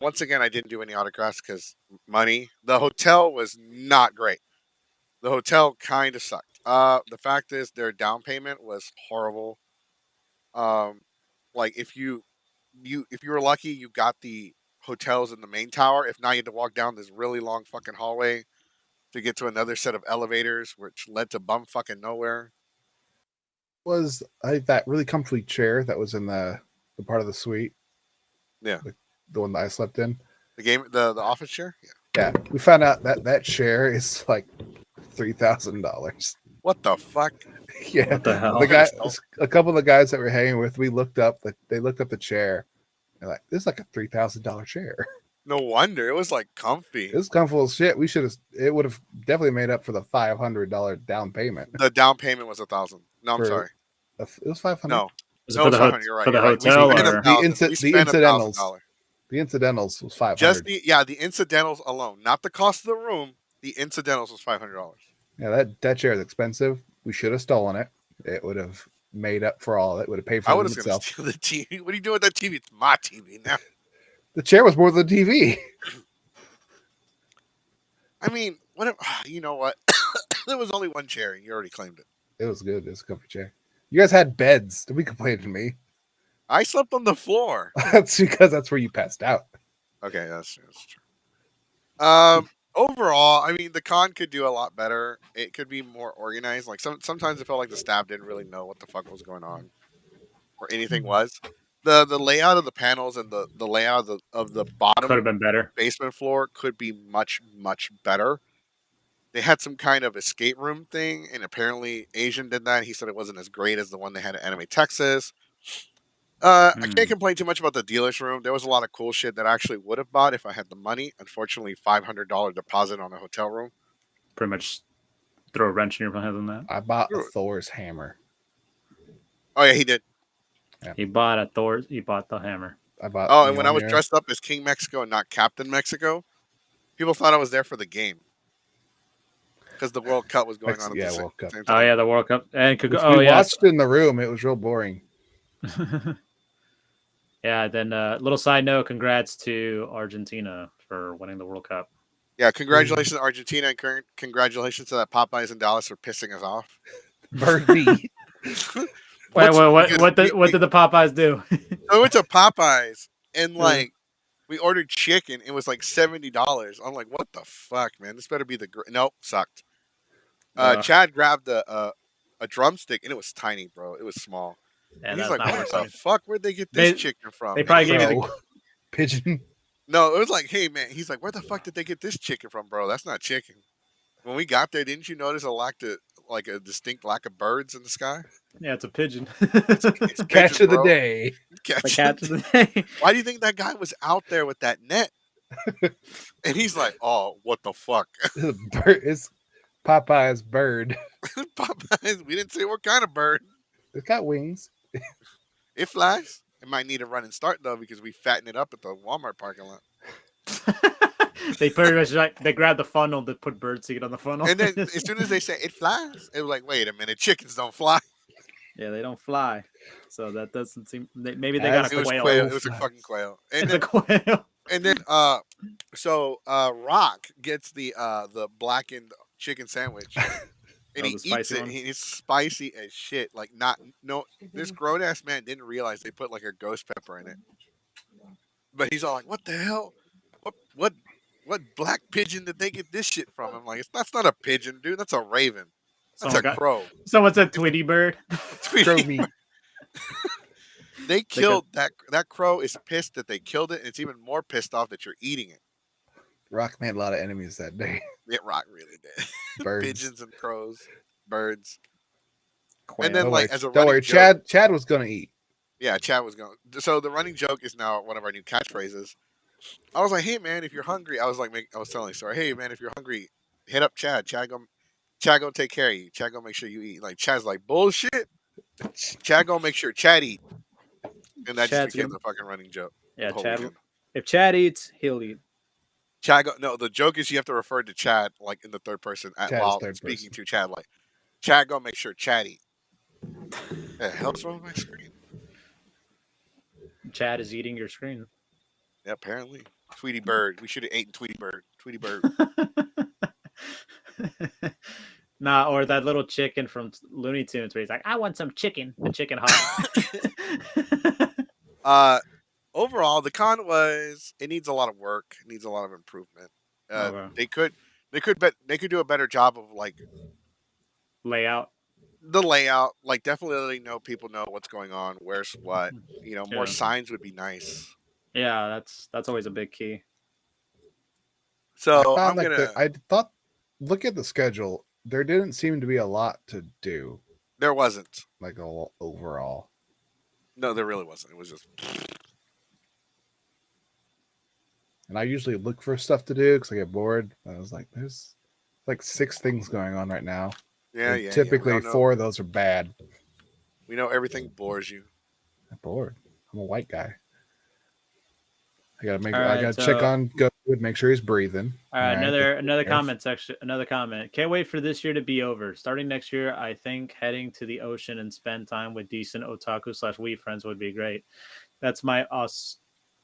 once again, I didn't do any autographs because money. The hotel was not great. The hotel kind of sucked. The fact is, their down payment was horrible. Um, like if you were lucky, you got the hotels in the main tower. If not, you had to walk down this really long fucking hallway to get to another set of elevators, which led to bum fucking nowhere. Was I that really comfy chair that was in the part of the suite, Yeah, the one that I slept in? the office chair. Yeah. Yeah, we found out that that chair is like $3,000. What the fuck? Yeah, What the hell? the guy, Stole- a couple of the guys that we're hanging with, we looked up they looked up the chair. They're like, this is like a $3,000 chair. No wonder it was like comfy. It was comfortable as shit. We should have. It would have definitely made up for the $500 down payment. The down payment was 1,000. No, I'm For- sorry. It was 500. No, Was it no, for it's the 500. You're right. for the You're right. hotel We spent or 1,000. We spent incidentals. $1,000. The incidentals was 500. Just the incidentals alone, not the cost of the room. The incidentals was $500. Yeah, that chair is expensive. We should have stolen it. It would have made up for all. It would have paid for I it was going to itself. steal the TV. What are you doing with that TV? It's my TV now. The chair was more than the TV. I mean, what? You know what? There was only one chair, and you already claimed it. It was good. It was a comfy chair. You guys had beds. Don't be complaining to me. I slept on the floor. That's because that's where you passed out. Okay, that's true. Overall, I mean, the con could do a lot better. It could be more organized. Like sometimes it felt like the staff didn't really know what the fuck was going on, or anything was. The layout of the panels and the layout of the bottom could have been better. basement floor could be much better. They had some kind of escape room thing, and apparently Asian did that. He said it wasn't as great as the one they had at Anime Texas. I can't complain too much about the dealer's room. There was a lot of cool shit that I actually would have bought if I had the money. Unfortunately, $500 deposit on a hotel room. Pretty much throw a wrench in your head on that. I bought a Sure. Thor's hammer. Oh yeah, he did. He bought a Thor. He bought the hammer. I bought. Oh, and when I was Mjolnir. dressed up as King Mexico and not Captain Mexico, people thought I was there for the game because the World Cup was going on at Yeah, the World Cup. same Oh time. yeah, the World Cup and could go. Which Oh we yeah, watched in the room. It was real boring. yeah. Then little side note: congrats to Argentina for winning the World Cup. Yeah, congratulations to Argentina and congratulations to that Popeyes in Dallas for pissing us off. Birdie. Wait, Because what did the Popeyes do? I went to Popeyes and Mm. like we ordered chicken. It was like $70. I'm like, what the fuck, man? This better be the nope, sucked. Chad grabbed a drumstick and it was tiny, bro. It was small. Yeah, And he's that's like, not what worth the it. fuck? Where'd they get this They- chicken from? they And probably he- gave you Crow. Pigeon. No, it was like, hey man. He's like, where the fuck did they get this chicken from, bro? That's not chicken. When we got there, didn't you notice a distinct lack of birds in the sky? Yeah, it's a pigeon. It's Catch pigeons, of the bro. day. Catch the of catch the- of the day. Why do you think that guy was out there with that net? And he's like, oh, what the fuck? It's Popeye's bird. Popeyes, we didn't say what kind of bird. It's got wings. It flies. It might need a run and start though because we fatten it up at the Walmart parking lot. They pretty much like they grabbed the funnel to put bird seed on the funnel. And then as soon as they say it flies, it was like, wait a minute, chickens don't fly. yeah, they don't fly, so that doesn't seem. Maybe they got As a It was quail. quail. It was a fucking quail. And It's a then, quail. and then Rock gets the blackened chicken sandwich. And Oh, he the eats spicy it. one? He's spicy as shit. Like this grown ass man didn't realize they put like a ghost pepper in it. But he's all like, "What the hell? What black pigeon did they get this shit from?" I'm like, "That's not a pigeon, dude. That's a raven. That's Someone a got- crow." Someone said Tweety Bird. Crow meat. They killed that crow. Is pissed that they killed it. And it's even more pissed off that you're eating it. Rock made a lot of enemies that day. Rock really did. Birds. Pigeons and crows, birds, Quail. and then Don't worry. like as a Don't running worry. joke, Chad was gonna eat. yeah, Chad was going. So the running joke is now one of our new catchphrases. I was like, hey man, if you're hungry, I was like, I was telling the story. Hey man, if you're hungry, hit up Chad. Chad gonna take care of you. Chad gonna make sure you eat. Like Chad's like bullshit. Chad gonna make sure Chad eat, and that just Chad's became gonna, the fucking running joke yeah, the whole Chad. weekend. If Chad eats, he'll eat. No, the joke is you have to refer to Chad like in the third person Chad is while third speaking person. to Chad. Like Chad gonna make sure Chad eat. The hell's wrong with my screen? Chad is eating your screen. Yeah, apparently. Tweety Bird. We should have eaten Tweety Bird. Tweety Bird. Nah, or that little chicken from Looney Tunes where he's like, I want some chicken. The chicken hot. Overall, the con was it needs a lot of work. It needs a lot of improvement. Okay. They could do a better job of like Layout. the layout. Like definitely letting people know what's going on, where's what. More Yeah. signs would be nice. Yeah, that's always a big key. So I I'm found gonna. I thought, look at the schedule. There didn't seem to be a lot to do, There wasn't. like overall. No, there really wasn't. It was just. And I usually look for stuff to do because I get bored. I was like, there's like 6 things going on right now. Yeah, And yeah. typically, Yeah, we all know- 4 of those are bad. We know everything bores you. I'm bored. I'm a white guy. I gotta All right, I gotta check on Goku and make sure he's breathing. All right, another Yes. comment section. Another comment. Can't wait for this year to be over. Starting next year, I think heading to the ocean and spend time with decent otaku/weeb friends would be great. That's my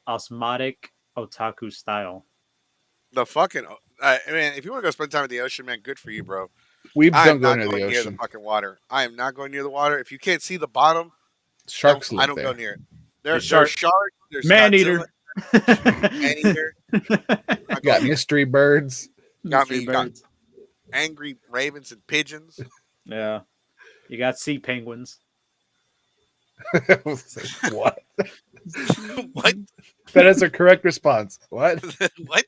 osmotic otaku style. The fucking. I mean, if you want to go spend time at the ocean, man, good for you, bro. Weebs I don't am go not near going the near the ocean. fucking water. I am not going near the water. If you can't see the bottom, Sharks I live don't there. go near it. There's shark- sharks. There's Man Godzilla, eater. man eater. You got mystery birds. Got Mystery me. Got birds. angry ravens and pigeons. Yeah. You got sea penguins. I was like, what? What? That is a correct response. What? What?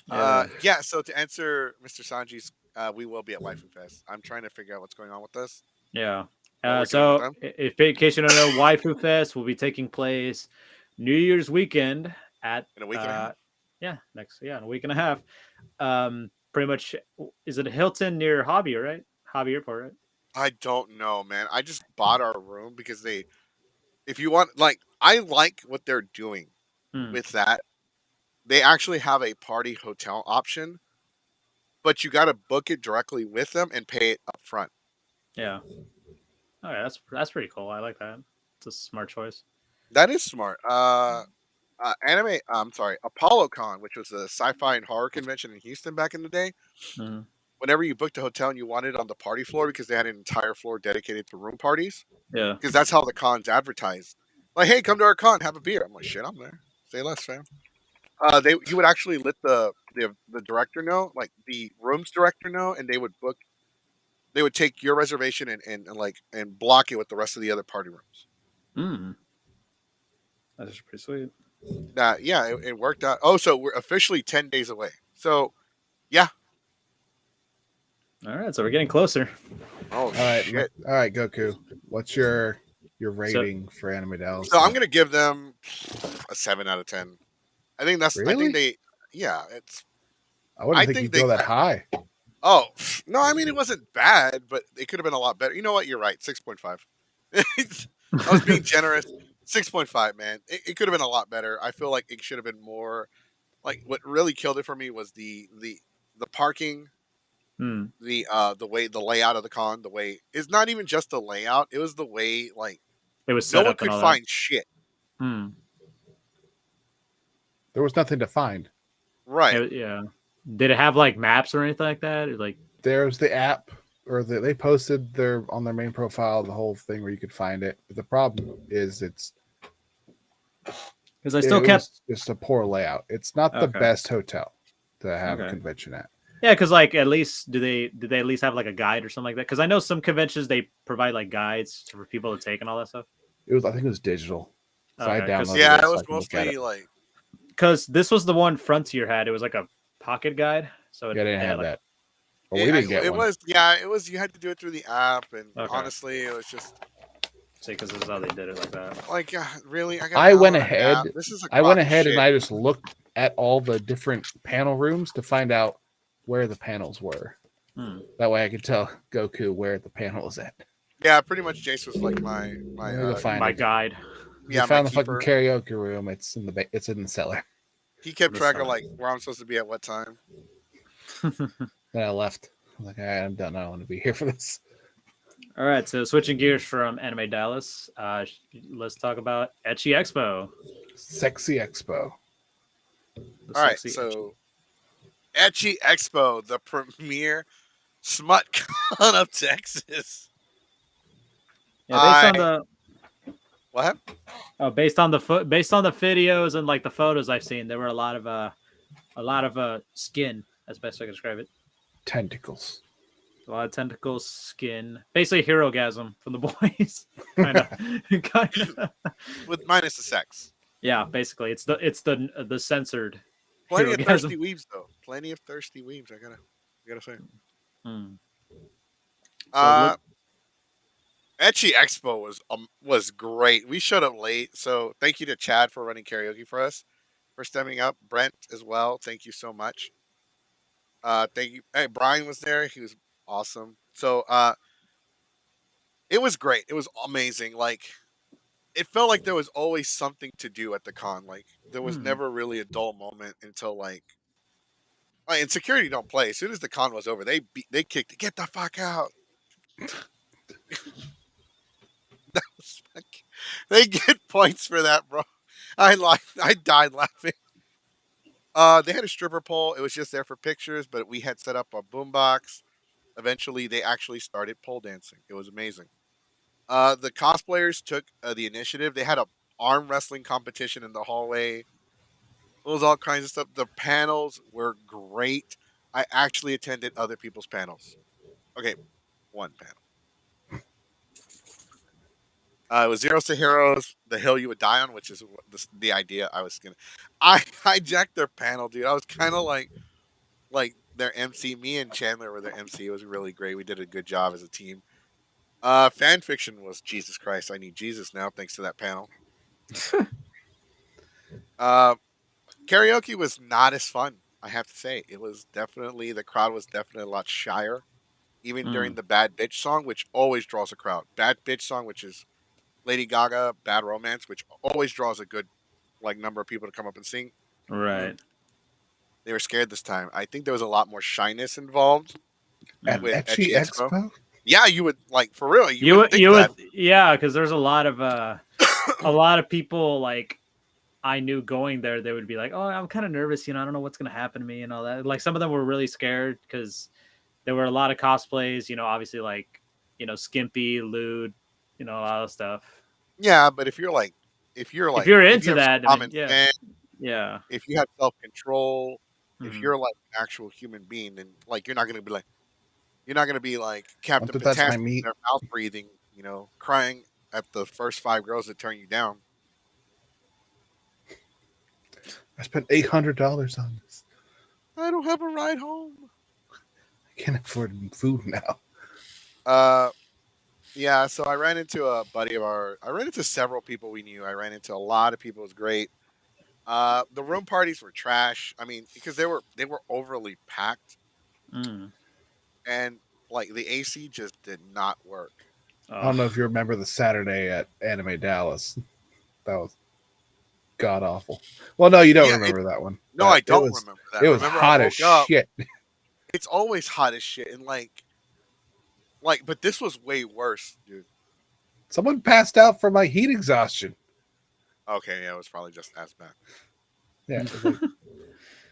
Yeah. Yeah. So to answer Mr. Sanji's, we will be at Waifu Fest. I'm trying to figure out what's going on with this. Yeah. We're working with So, them. if in case you don't know, Waifu Fest will be taking place New Year's weekend at In a week and a half. in a week and a half. Pretty much, is it Hilton near Hobby, right? Hobby Airport, right? I don't know, man. I just bought our room because if you want, like, I like what they're doing Hmm. with that. They actually have a party hotel option, but you got to book it directly with them and pay it up front. Yeah. Okay, that's pretty cool. I like that. It's a smart choice. That is smart. I'm sorry, ApolloCon, which was a sci-fi and horror convention in Houston back in the day. Mhm. Whenever you booked a hotel and you wanted it on the party floor because they had an entire floor dedicated to room parties, Yeah. because that's how the cons advertised. Like, hey, come to our con, have a beer. I'm like, shit, I'm there. Say less, fam. You would actually let the director know, like the rooms director know, and they would book. They would take your reservation and block it with the rest of the other party rooms. Mm. That's pretty sweet. Yeah, it worked out. Oh, so we're officially 10 days away. So, yeah. All right, so we're getting closer. Oh, All right, shit. all right, Goku. What's your rating for Anime Dallas? So I'm gonna give them a 7 out of 10. I think that's. I Really? think they. Yeah, it's. I wouldn't I think think you'd they- go that high. Oh no, I mean it wasn't bad, but it could have been a lot better. You know what? You're right. 6.5. I was being generous. 6.5, man. It could have been a lot better. I feel like it should have been more. Like what really killed it for me was the parking, Hmm. the way the layout of the con. The way it's not even just the layout. It was the way like It was no set one up could and all find shit. that. Hmm. There was nothing to find. Right. Yeah. Did it have like maps or anything like that? Or, like, There's the app, or they posted on their main profile the whole thing where you could find it. But the problem is because I still kept. was just a poor layout. It's not the Okay. best hotel to have a Okay. convention at. Yeah, because like at least did they at least have like a guide or something like that? Because I know some conventions they provide like guides for people to take and all that stuff. I think it was digital. So I Okay, 'cause- downloaded Yeah, it it so was I can look at mostly it. like Because this was the one Frontier had. It was like a pocket guide. So Yeah, I didn't they had have like that. Well, we didn't get It one. was, yeah, it was. You had to do it through the app, and okay, honestly, it was just see, because this is how they did it like that. like, really, I got to I went download an app. ahead. This is a I went crock of ahead and shit. I just looked at all the different panel rooms to find out where the panels were. Hmm. That way, I could tell Goku where the panel was at. Yeah, pretty much. Jace was like Let me go find My it. guide. We yeah, my found the fucking keeper. karaoke room. It's in it's in the cellar. He kept This track of time. like where I'm supposed to be at what time. Then I left. I'm like, all right, I'm done. I don't want to be here for this. All right, so switching gears from Anime Dallas, let's talk about Ecchi Expo. Sexy Expo. The All right, sexy so Ecchi Expo, the premier smut con of Texas. Yeah, based on I the what? based on the videos and like the photos I've seen, there were a lot of skin, as best I can describe it. Tentacles. A lot of tentacles, skin, basically hero-gasm from the boys. kind of. With minus the sex. Yeah, basically, it's the censored Plenty of hero-gasm. thirsty weaves though. Plenty of thirsty weaves. I gotta say. Hmm. Uh, Ecchi Expo was great. We showed up late, so thank you to Chad for running karaoke for us, for stepping up. Brent as well. Thank you so much. Thank you. Hey, Brian was there. He was awesome. So it was great. It was amazing. Like it felt like there was always something to do at the con. Like there was never really a dull moment until and security don't play. As soon as the con was over, they kicked it. Get the fuck out. They get points for that, bro. I died laughing. They had a stripper pole. It was just there for pictures, but we had set up a boombox. Eventually, they actually started pole dancing. It was amazing. The cosplayers took the initiative. They had a arm wrestling competition in the hallway. It was all kinds of stuff. The panels were great. I actually attended other people's panels. Okay, one panel. It was Zeros to Heroes, the hill you would die on, which is the idea I was gonna. I hijacked their panel, dude. I was kind of like their MC. Me and Chandler were their MC. It was really great. We did a good job as a team. Fan fiction was Jesus Christ. I need Jesus now, thanks to that panel. Karaoke was not as fun. I have to say, it was definitely the crowd was definitely a lot shyer, even during the Bad Bitch song, which always draws a crowd. Bad Bitch song, which is Lady Gaga, Bad Romance, which always draws a good number of people to come up and sing. Right. They were scared this time. I think there was a lot more shyness involved At with Ecchi Ecchi Expo. Expo? Yeah, you would for real. You would think would that. yeah, because there's a lot of people like I knew going there. They would be like, "Oh, I'm kind of nervous. I don't know what's gonna happen to me and all that." Like some of them were really scared because there were a lot of cosplays. Obviously like skimpy, lewd, a lot of stuff. Yeah, but if you're if you're if you into have that, I common mean, yeah, sense, yeah. if you have self control, if Mhm. you're like an actual human being, then you're not gonna be like Captain Don't touch my Fantastic, meat. their mouth breathing, crying at the first 5 girls that turn you down. I spent $800 on this. I don't have a ride home. I can't afford food now. Yeah. So I ran into a buddy of ours. I ran into several people we knew. I ran into a lot of people. It was great. The room parties were trash. I mean, because they were overly packed, Mm. and like the AC just did not work. I don't know if you remember the Saturday at Anime Dallas. That was god awful. Well, no, you don't Yeah. remember that one. No, But I don't remember that. It was Remember, hot I as woke up. shit. It's always hot as shit, and but this was way worse, dude. Someone passed out from my heat exhaustion. Okay, yeah, it was probably just as bad. Yeah.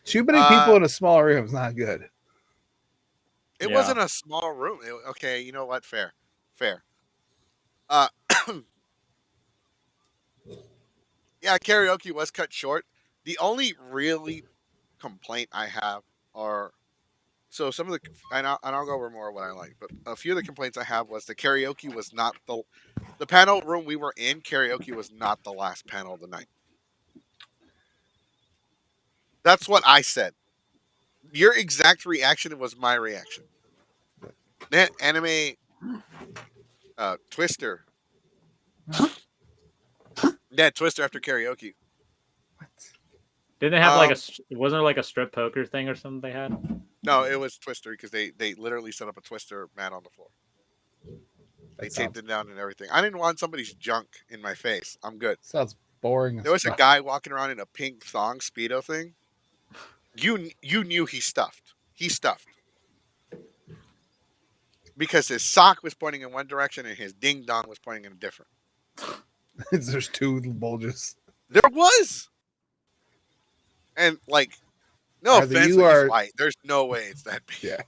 Too many people in a small room is not good. It wasn't a small room. Okay, you know what? Fair. Uh, yeah, karaoke was cut short. The only really complaint I have are so some of the and I'll go over more of what I like, but a few of the complaints I have was the karaoke was not the panel room we were in. Karaoke was not the last panel of the night. That's what I said. Your exact reaction was my reaction. That anime Twister. Yeah, Twister after karaoke. What? Didn't they have like wasn't there like a strip poker thing or something they had? No, it was Twister because they literally set up a Twister mat on the floor. They That taped sounds it down and everything. I didn't want somebody's junk in my face. I'm good. sounds boring There as was a fuck. guy walking around in a pink thong speedo thing. You knew he stuffed. He stuffed because his sock was pointing in one direction and his ding dong was pointing in a different. There's two bulges. There was, and like, no Either offense, you like, he's are white. There's no way it's that big. yeah.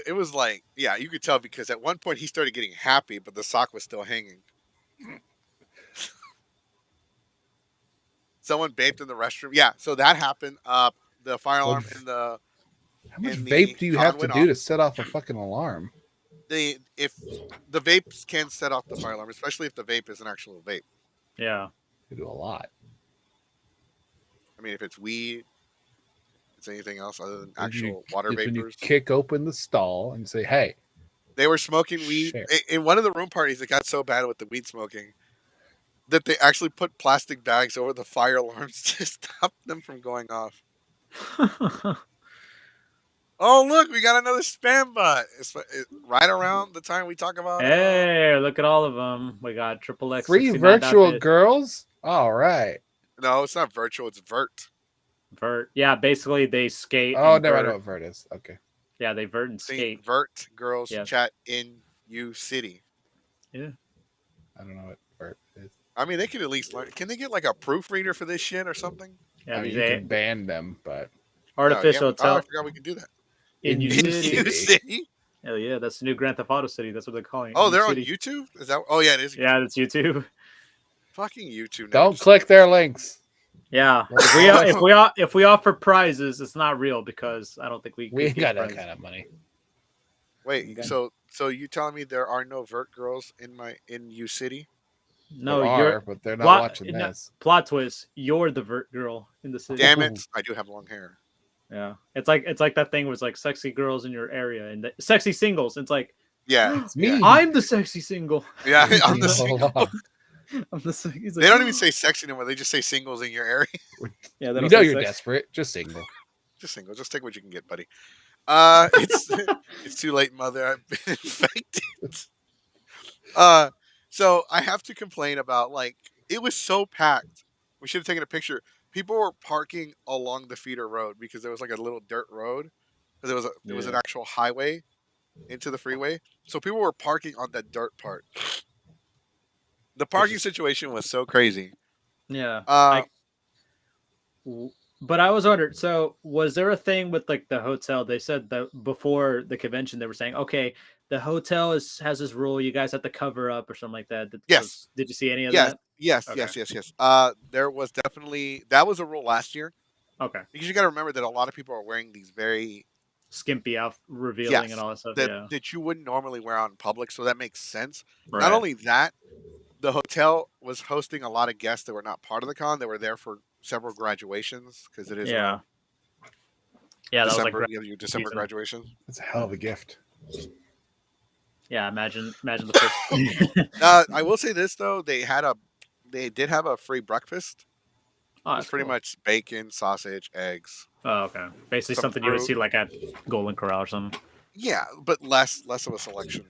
It was like, yeah, you could tell because at one point he started getting happy, but the sock was still hanging. Someone vaped in the restroom. Yeah, so that happened. The fire alarm in the How much in vape the do you con have to went do off. to set off a fucking alarm? If the vapes can set off the fire alarm, especially if the vape is an actual vape. Yeah. You do a lot. I mean, if it's weed, it's anything else other than When actual water when you vapors. kick open the stall and say, "Hey, They were smoking weed share." in one of the room parties. It got so bad with the weed smoking that they actually put plastic bags over the fire alarms to stop them from going off. Oh, look, we got another spam bot. It's right around the time we talk about. Hey, look at all of them. We got Triple X Free 69 virtual bit. girls? All right. No, it's not virtual. It's vert. Vert. Yeah, basically they skate. Oh, and never I know vert. what vert is. Okay. Yeah, they vert and See, skate. vert girls Yeah. chat in U City. Yeah. I don't know what vert is. I mean, they could at least learn. Can they get like a proofreader for this shit or something? Yeah, I mean, these you can ban them, but artificial I intelligence forgot we could do that. in In U U In City. U City. Hell yeah, that's the new Grand Theft Auto City. That's what they're calling it. Oh, U they're on City. YouTube. Is that? Oh yeah, it is. Yeah, that's YouTube. Fucking YouTube. don't click their links. Yeah, Well, if we offer prizes, it's not real because I don't think we We ain't give got that prizes. kind of money. Wait, Okay. so you telling me there are no vert girls in U City? No, There you're are, but they're not plot, watching this. plot twist. You're the vert girl in the city. Damn it! I do have long hair. Yeah, it's like that thing was like sexy girls in your area and sexy singles. It's like Yeah, It's me. I'm the sexy single. yeah. I'm You the know, single. I'm the sexy. He's They like, don't even say sexy anymore. They just say singles in your area. yeah. They we don't know say you're sexy. desperate. Just single. Just single. Just take what you can get, buddy. It's it's too late, mother. I've been infected. So I have to complain about like it was so packed. We should have taken a picture. People were parking along the feeder road because there was like a little dirt road. Because there was an Yeah. actual highway into the freeway. So people were parking on that dirt part. The parking situation was so crazy. Yeah. Uh, But I was wondering, so was there a thing with like the hotel? They said that before the convention, they were saying, okay, the hotel has this rule, you guys have to cover up or something like that. yes, Did you see any of yes, that? yes, Okay. yes. There was definitely that was a rule last year Okay. because you got to remember that a lot of people are wearing these very Skimpy out revealing yes and all that stuff. that Yeah. that you wouldn't normally wear out in public, so that makes sense. Right. Not only that, the hotel was hosting a lot of guests that were not part of the con. They were there for several graduations because it is Yeah. Yeah, that was like December. You have your December season. graduation. It's a hell of a gift. yeah. Imagine the first. I will say this though: they did have a free breakfast. Oh, It was that's pretty cool. much bacon, sausage, eggs. Oh, okay. Basically, some something you would fruit. see like at Golden Corral or something. Yeah, but less of a selection.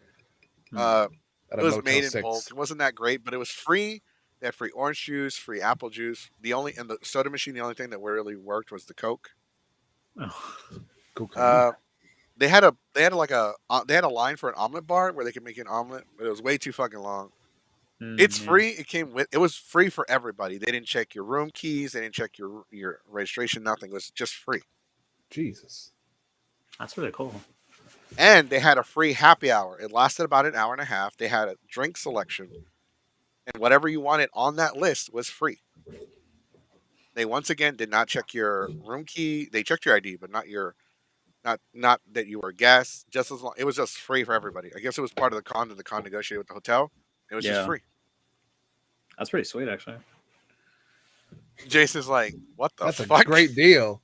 Hmm. At It a was Motel made in 6. bulk. It wasn't that great, but it was free. They had free orange juice, free apple juice. The soda machine. The only thing that really worked was the Coke. Oh. Cocaine. They had a line for an omelet bar where they could make an omelet, but it was way too fucking long. It's Yeah. free. It was free for everybody. They didn't check your room keys. They didn't check your registration. Nothing. It was just free. Jesus. That's really cool. And they had a free happy hour. It lasted about an hour and a half. They had a drink selection, and whatever you wanted on that list was free. They once again did not check your room key. They checked your ID, but not that you were a guest. Just as long, it was just free for everybody. I guess it was part of the con that the con negotiated with the hotel. It was just Yeah. free. That's pretty sweet, actually. Jason's like, what the That's a fuck? great deal.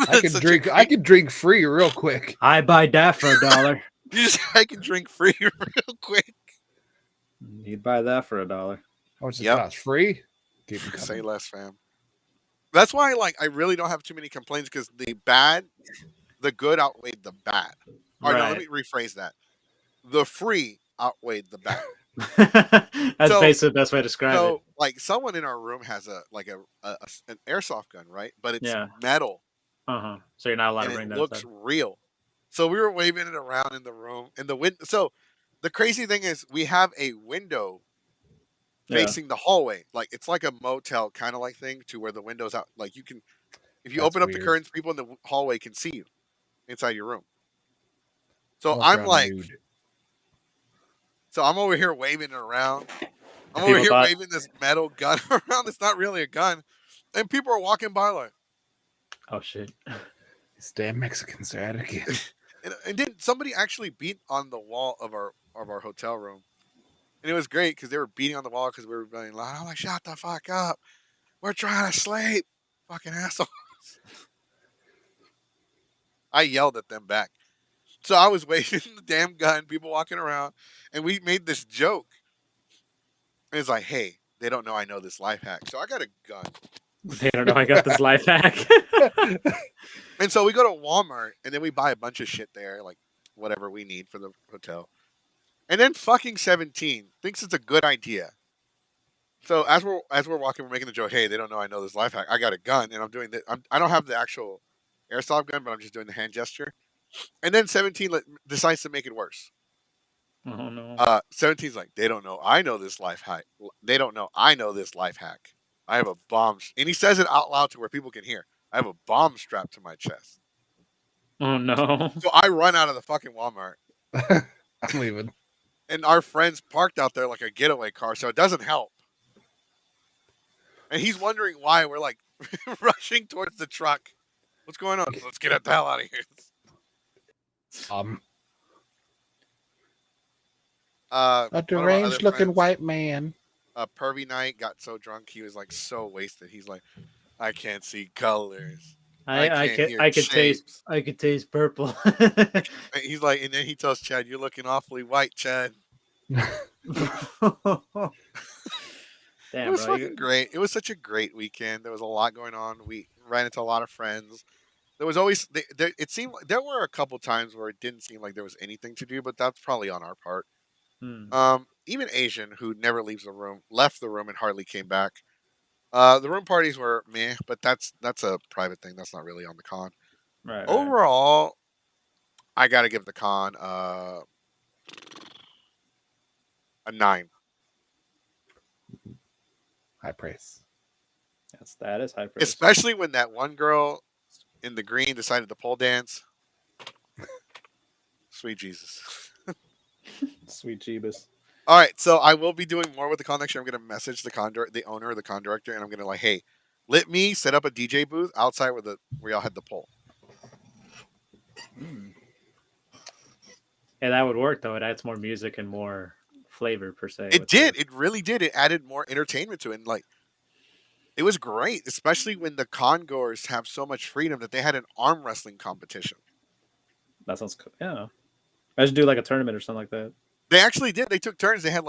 I It's could such a drink. I great. could drink free real quick. I buy that for $1. I can drink free real quick. You'd buy that for $1. How much does it Yep. cost? Free? Keep them Say coming. less, fam. That's why, like, I really don't have too many complaints because the good outweighed the bad. Or no, let me Right. rephrase that. The free outweighed the bad. That's So, basically the best way to describe it. like, someone in our room has an airsoft gun, right? But it's Yeah. metal So you're not allowed to and it bring that looks inside. real. So we were waving it around in the room, and the wind. So the crazy thing is, we have a window Yeah. facing the hallway. Like it's like a motel kind of like thing, to where the windows out. Like you can, if you That's open up the weird. curtains, people in the hallway can see you inside your room. I So walk I'm around like, nude. so I'm over here waving it around. I'm And over people here thought, waving this metal gun around. It's not really a gun, and people are walking by like, oh shit. These damn Mexicans are at it again. and then somebody actually beat on the wall of our hotel room. And it was great because they were beating on the wall because we were being loud. I'm like, shut the fuck up. We're trying to sleep. Fucking asshole. I yelled at them back. So I was waving the damn gun, people walking around, and we made this joke. And it's like, hey, they don't know I know this life hack. So I got a gun. They don't know I got this life hack. And so we go to Walmart and then we buy a bunch of shit there, like whatever we need for the hotel. And then fucking 17 thinks it's a good idea. So as we're walking, we're making the joke. Hey, they don't know I know this life hack. I got a gun, and I'm doing this. I don't have the actual airsoft gun, but I'm just doing the hand gesture. And then 17 decides to make it worse. Oh no. 17's like, they don't know I know this life hack. They don't know I know this life hack. I have a bomb, and he says it out loud to where people can hear. I have a bomb strapped to my chest. Oh no. So I run out of the fucking Walmart, I'm leaving. and our friends parked out there like a getaway car, so it doesn't help. And he's wondering why we're like rushing towards the truck. What's going on? Let's get the hell out of here. Um, Uh, a one of our deranged other looking friends, white man. Pervy Night, got so drunk he was like so wasted. He's like, I can't see colors. I can't hear I could shapes. taste purple. He's like, and then he tells Chad, "You're looking awfully white, Chad." Damn, It was bro. fucking great. It was such a great weekend. There was a lot going on. We ran into a lot of friends. There was always it seemed like there were a couple times where it didn't seem like there was anything to do, but that's probably on our part. Hmm. Even Asian, who never leaves the room, left the room and hardly came back. The room parties were meh, but that's a private thing. That's not really on the con. Right, right. Overall, I got to give the con a 9. High praise. That is high praise. Especially when that one girl in the green decided to pole dance. Sweet Jesus. Sweet Jeebus. All right, so I will be doing more with the con next year. I'm going to message the owner or the con director, and I'm going to like, hey, let me set up a DJ booth outside where y'all had the pole. Yeah, that would work though. It adds more music and more flavor per se. It did. It really did. It added more entertainment to it. And like, it was great, especially when the con goers have so much freedom that they had an arm wrestling competition. That sounds cool. Yeah. I should do like a tournament or something like that. They actually did. They took turns. They had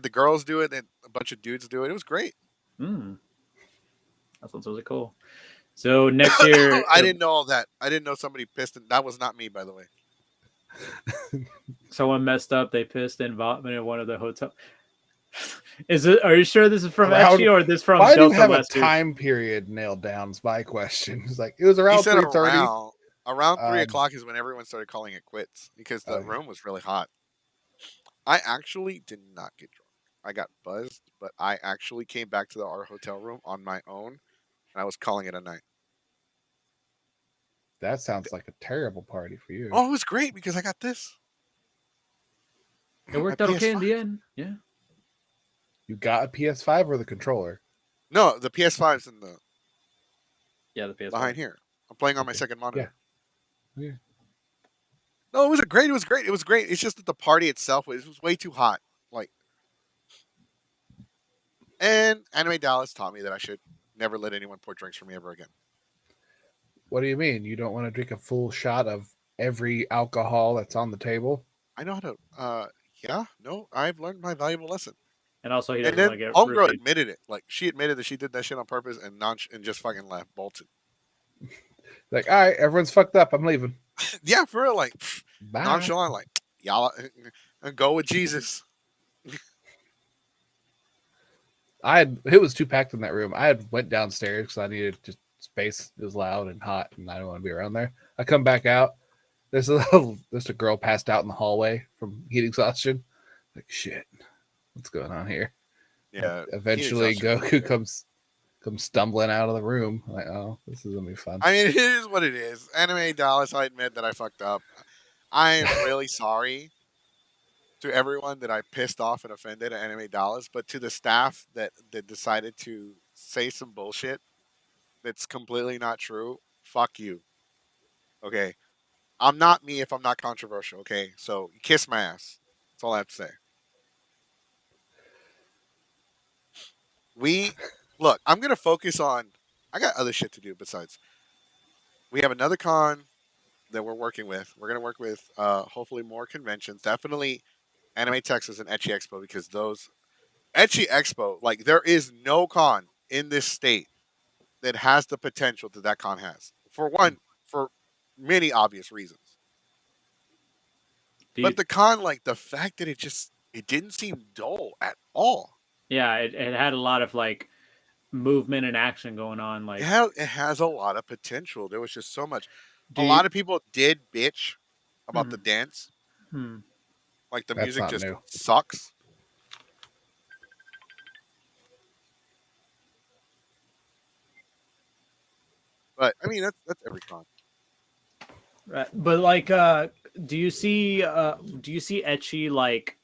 the girls do it, and a bunch of dudes do it. It was great. That sounds really cool. So next year, I didn't know all that. I didn't know somebody pissed. That was not me, by the way. Someone messed up. They pissed in vomit in one of the hotel. Is it? Are you sure this is from How- Ecchi or this from Why do you Delta have a last year? time period nailed down? Is my question. It's like it was He around said 3:30. around 3 o'clock is when everyone started calling it quits because the Okay. room was really hot. I actually did not get drunk. I got buzzed, but I actually came back to our hotel room on my own, and I was calling it a night. That sounds like a terrible party for you. Oh, it was great because I got this. It worked My out okay in PS5. the end. Yeah. You got a PS5 or the controller? No, the PS5's in the Yeah, the PS. behind here. I'm playing on my second monitor. Yeah. No, it was great. It was great. It was great. It's just that the party itself was way too hot. Like, and Anime Dallas taught me that I should never let anyone pour drinks for me ever again. What do you mean? You don't want to drink a full shot of every alcohol that's on the table? I know how to. Yeah, no, I've learned my valuable lesson. And also, he And doesn't want then to get homegirl roofied. admitted it. Like she admitted that she did that shit on purpose and just fucking left, bolted. Like, all right, everyone's fucked up. I'm leaving. Yeah, for real, like Bye. nonchalant, like y'all and go with Jesus. It was too packed in that room. I had went downstairs because I needed just space. It was loud and hot, and I don't want to be around there. I come back out. There's a girl passed out in the hallway from heat exhaustion. Like shit, what's going on here? Yeah. Eventually, Goku comes stumbling out of the room. I'm like, oh, this is gonna be fun. I mean, it is what it is. Anime Dallas, I admit that I fucked up. I am really sorry to everyone that I pissed off and offended at Anime Dallas, but to the staff that decided to say some bullshit that's completely not true, fuck you. Okay. I'm not me if I'm not controversial, okay? So kiss my ass. That's all I have to say. We look, I'm gonna focus on I got other shit to do besides. We have another con that we're working with. We're gonna work with hopefully more conventions. Definitely Anime Texas and Ecchi Expo because those Ecchi Expo, like there is no con in this state that has the potential that that con has. For one, for many obvious reasons. Do you, But the con, like the fact that it didn't seem dull at all. yeah, it had a lot of like movement and action going on. Like, It has a lot of potential. There was just so much. do A you? lot of people did bitch about Hmm, the dance. hmm. Like the That's music not just new. sucks. But I mean that's every con. Right. But like, do you see Etchy like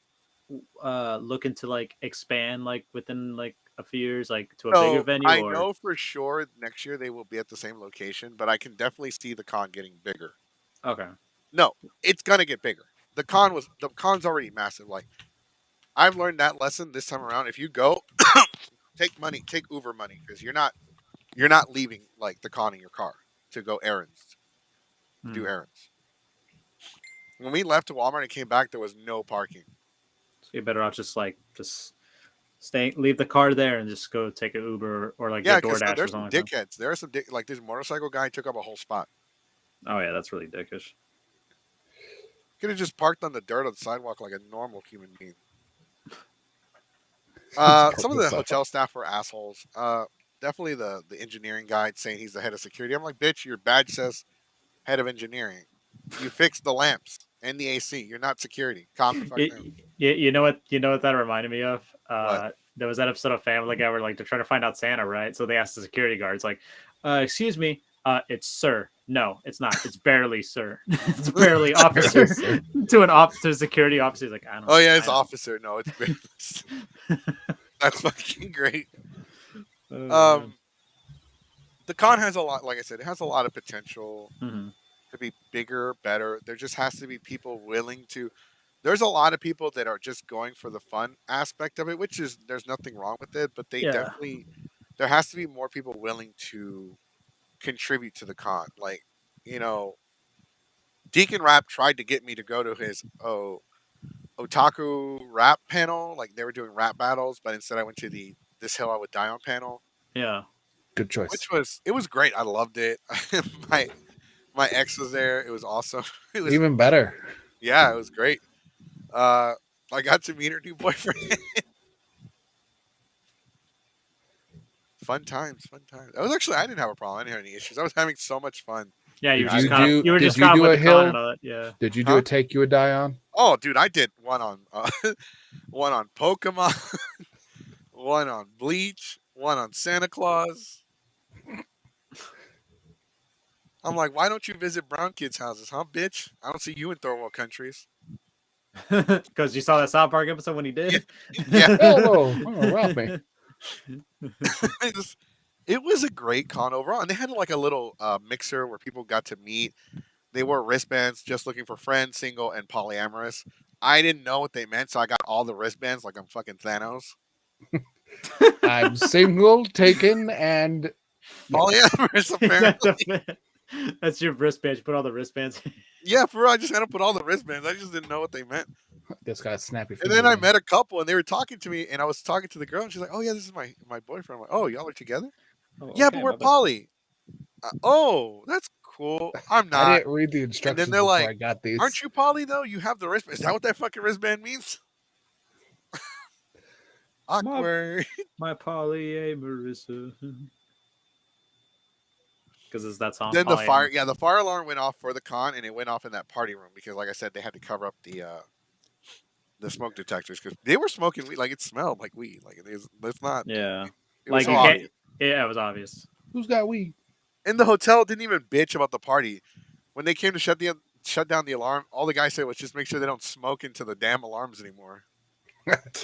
looking to like expand like within like a few years, like to a bigger So venue I or know for sure next year they will be at the same location, but I can definitely see the con getting bigger. okay. No, it's gonna get bigger. The con's already massive. Like I've learned that lesson this time around. If you go, take Uber money because you're not leaving like the con in your car to go errands to do Hmm. errands. When we left to Walmart and came back, there was no parking. So you're better off just stay, leave the car there, and just go take an Uber or like Yeah, get because DoorDash or there's something some like that. dickheads. There are some like this motorcycle guy took up a whole spot. Oh yeah, that's really dickish. Could have just parked on the dirt on the sidewalk like a normal human being. Some of the hotel staff were assholes. Definitely the engineering guy saying he's the head of security. I'm like, bitch, your badge says head of engineering. You fixed the lamps and the AC. You're not security. Calm the fuck down. You know what that reminded me of? What? There was that episode of Family Guy where like they're trying to find out Santa, right? So they asked the security guards, like, excuse me, it's sir. No, it's not. It's barely sir. It's barely officer to a security officer. He's like, I don't Oh yeah, it's I officer. No, it's that's fucking great. don't Um, the con has a lot. Like I said, it has a lot of potential Mhm. to be bigger, better. There just has to be people willing to. There's a lot of people that are just going for the fun aspect of it, which is there's nothing wrong with it, but they Yeah. definitely there has to be more people willing to contribute to the con. Like, you know, Deacon Rap tried to get me to go to his otaku rap panel. Like they were doing rap battles, but instead I went to the This Hill I Would Die On panel, Yeah. Good choice. which was it was great. I loved it. my my ex was there. It was awesome. It was Even better. yeah, it was great. Uh, I got to meet her new boyfriend. Fun times, fun times. I was actually I didn't have a problem. I didn't have any issues. I was having so much fun. Yeah, Did I you didn't have do? you were Did just you caught up do with a the con and hill? all that. Yeah. Did you do huh? a take you a die on? Oh, dude, I did one on Pokemon, one on Bleach, one on Santa Claus. I'm like, why don't you visit brown kids' houses, huh, bitch? I don't see you in third world countries. Because you saw that South Park episode when he Yeah, did. yeah. Hello, oh, Ralph me. It was a great con overall, and they had like a little mixer where people got to meet. They wore wristbands, just looking for friends, single, and polyamorous. I didn't know what they meant, so I got all the wristbands like I'm fucking Thanos. I'm single, taken, and Polyamorous, apparently. That's your wristband. You put all the wristbands. Yeah, for real. I just had to put all the wristbands. I just didn't know what they meant. just got a snappy And finger then I ring. met a couple, and they were talking to me, and I was talking to the girl, and she's like, "Oh yeah, this is my boyfriend." I'm like, "Oh, y'all are together?" Oh, Yeah, but okay, we're my bad. poly. Oh, that's cool. I'm I not. didn't read the And then instructions they're before like, I got "Aren't these. you poly though? You have the wristband. Is that what that fucking wristband means?" My Awkward. my polyamorous. Because it's that song Then polyamorous. the fire alarm went off for the con, and it went off in that party room because, like I said, they had to cover up the smoke detectors because they were smoking weed. Like it smelled like weed. Like it's not. Yeah, It was like so you can't. obvious. Yeah, it was obvious. Who's got weed? And the hotel didn't even bitch about the party when they came to shut down the alarm. All the guy said was just make sure they don't smoke into the damn alarms anymore.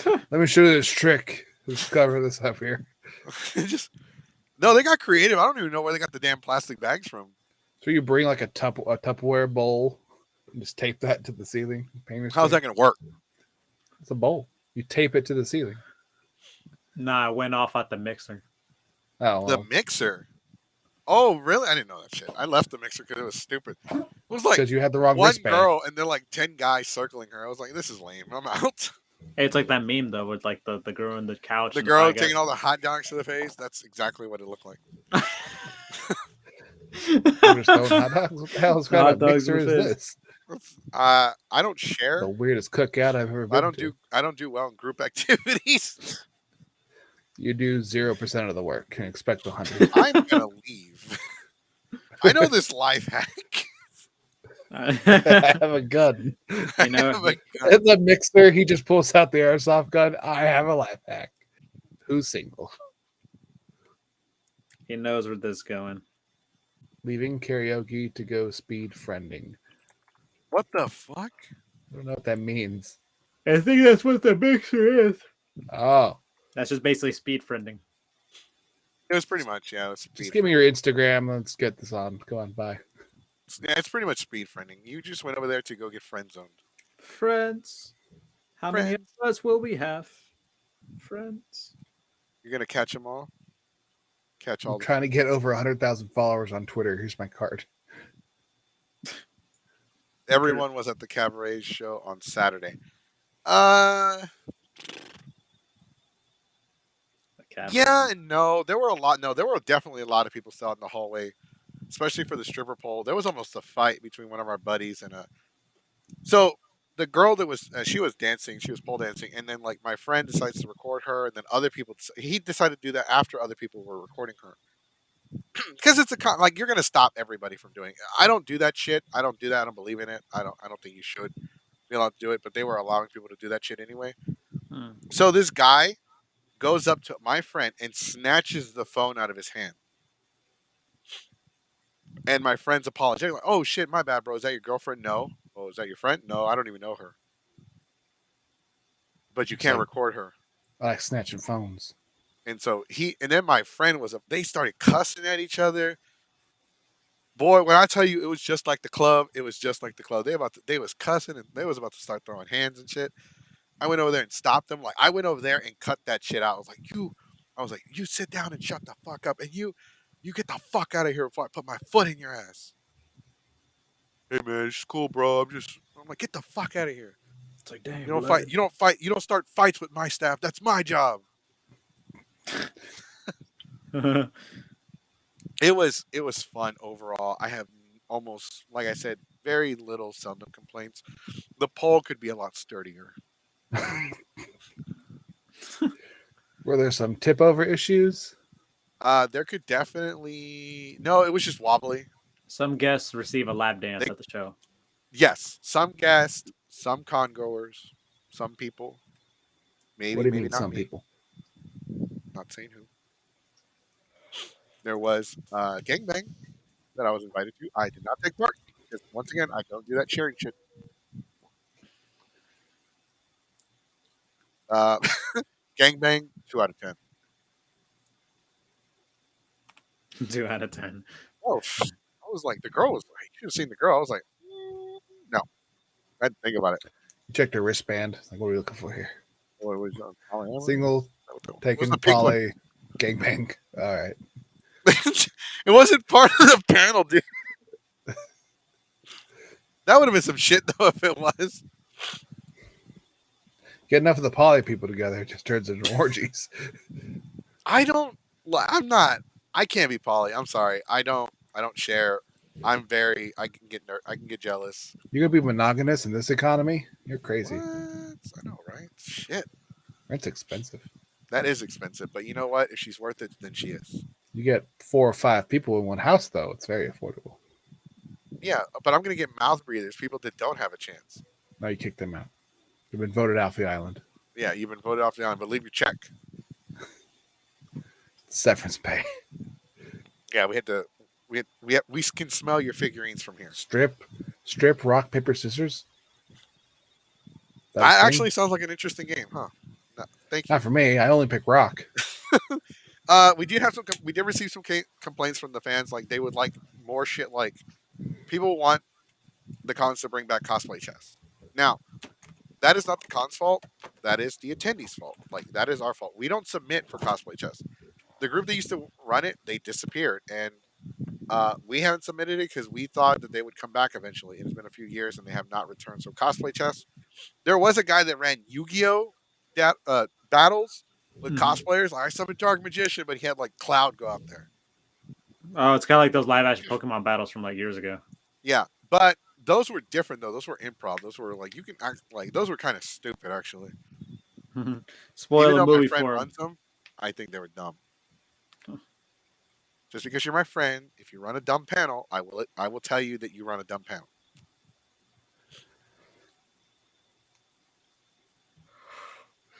Let me show you this trick. Let's cover this up here. Just no, they got creative. I don't even know where they got the damn plastic bags from. So you bring like a Tupperware bowl and just tape that to the ceiling. Painter's How's tape. that going to work? It's a bowl. You tape it to the ceiling. Nah, it went off at the mixer. Oh, The well, mixer. Oh, really? I didn't know that shit. I left the mixer because it was stupid. It was like because you had the wrong one wristband. girl and then like 10 guys circling her. I was like, this is lame. I'm out. Hey, it's like that meme though, with like the girl on the couch. The and girl five guys. taking all the hot dogs to the face. That's exactly what it looked like. We're just throwing hot dogs. What the hell's kind Hot of dogs mixer in is the face. this? I don't share. The weirdest cookout I've ever been to. I don't do well in group activities. You do 0% of the work and expect 100. I'm gonna leave. I know this life hack. I have a gun. You know, I have a gun. In the mixer, he just pulls out the airsoft gun. I have a life hack. Who's single? he knows where this is going. Leaving karaoke to go speed friending. What the fuck? I don't know what that means. I think that's what the mixer is. Oh, That's just basically speed friending. It was pretty much yeah. It was just speed give me your Instagram. Let's get this on. Go on, bye. yeah, it's pretty much speed friending. You just went over there to go get friend zoned. Friends. How many of Friends. us will we have? Friends. You're gonna catch them all. Catch all I'm the. trying to get over 100,000 followers on Twitter. Here's my card. Everyone was at the cabaret show on Saturday. Uh, yeah and no. There were a lot. No, there were definitely a lot of people still out in the hallway, especially for the stripper pole. There was almost a fight between one of our buddies and a. So the girl that was she was dancing, she was pole dancing, and then like my friend decides to record her, and then other people he decided to do that after other people were recording her because it's like you're gonna stop everybody from doing it. I don't do that shit. I don't do that. I don't believe in it. I don't think you should be allowed to do it, but they were allowing people to do that shit anyway. So this guy goes up to my friend and snatches the phone out of his hand. And my friend's apologetic, like, "Oh shit, my bad, bro. Is that your girlfriend? No. Oh, is that your friend? No, I don't even know her. But you can't So- record her." I like snatching phones. And so and then my friend was up. They started cussing at each other. Boy, when I tell you, it was just like the club. It was just like the club. They was cussing and they was about to start throwing hands and shit. I went over there and stopped them. Like I went over there and cut that shit out. I was like, you sit down and shut the fuck up, and you get the fuck out of here before I put my foot in your ass. Hey man, it's cool, bro. I'm like, get the fuck out of here. It's like, damn. You don't fight. You don't fight. You don't start fights with my staff. That's my job. It was fun overall. I have almost, like I said, very little seldom complaints. The pole could be a lot sturdier. Were there some tip over issues? There could definitely no. It was just wobbly. Some guests receive a lap dance at the show. Yes, some guests, some congoers, some people. Maybe, What do you maybe mean, not some me. people? Not saying who. There was gangbang that I was invited to. I did not take part because once again, I don't do that sharing shit. Uh, gangbang, 2 out of 10. 2 out of 10. Oh, I was like, the girl was like, you should have seen the girl. I was like, no, I didn't think about it. You checked her wristband. Like, what are we looking for here? Well, it was polyamory. Single, What's Taking the pink one? Polly gangbang. All right. It wasn't part of the panel, dude. That would have been some shit though if it was. Get enough of the Polly people together, it just turns into orgies. I don't. I'm not. I can't be poly. I'm sorry. I don't. I don't share. I'm very. I can get. I can get jealous. You're gonna be monogamous in this economy? You're What? crazy. I know, right? Shit. Rent's expensive. That is expensive, but you know what? If she's worth it, then she is. You get 4 or 5 people in one house, though. It's very affordable. Yeah, but I'm gonna get mouth breathers. People that don't have a chance. Now you kick them out. You've been voted off the island. Yeah, you've been voted off the island, but leave your check. Severance pay. Yeah, we had to. We can smell your figurines from here. Strip, rock, paper, scissors. That actually sounds like an interesting game, huh? No, thank you. Not for me. I only pick rock. We did have some. We did receive some complaints from the fans. Like they would like more shit. Like people want the cons to bring back cosplay chess. Now, that is not the cons' fault. That is the attendees' fault. Like that is our fault. We don't submit for cosplay chess. The group that used to run it, they disappeared, and we haven't submitted it because we thought that they would come back eventually. It's been a few years, and they have not returned. So cosplay chess. There was a guy that ran Yu-Gi-Oh battles with cosplayers. I summoned Dark Magician, but he had like Cloud go out there. Oh, it's kind of like those live action Pokemon battles from like years ago. Yeah, but those were different though. Those were improv. Those were like you can act like those were kind of stupid actually. Spoil Even the though movie my friend for runs them, I think they were dumb. Just because you're my friend, if you run a dumb panel, I will tell you that you run a dumb panel.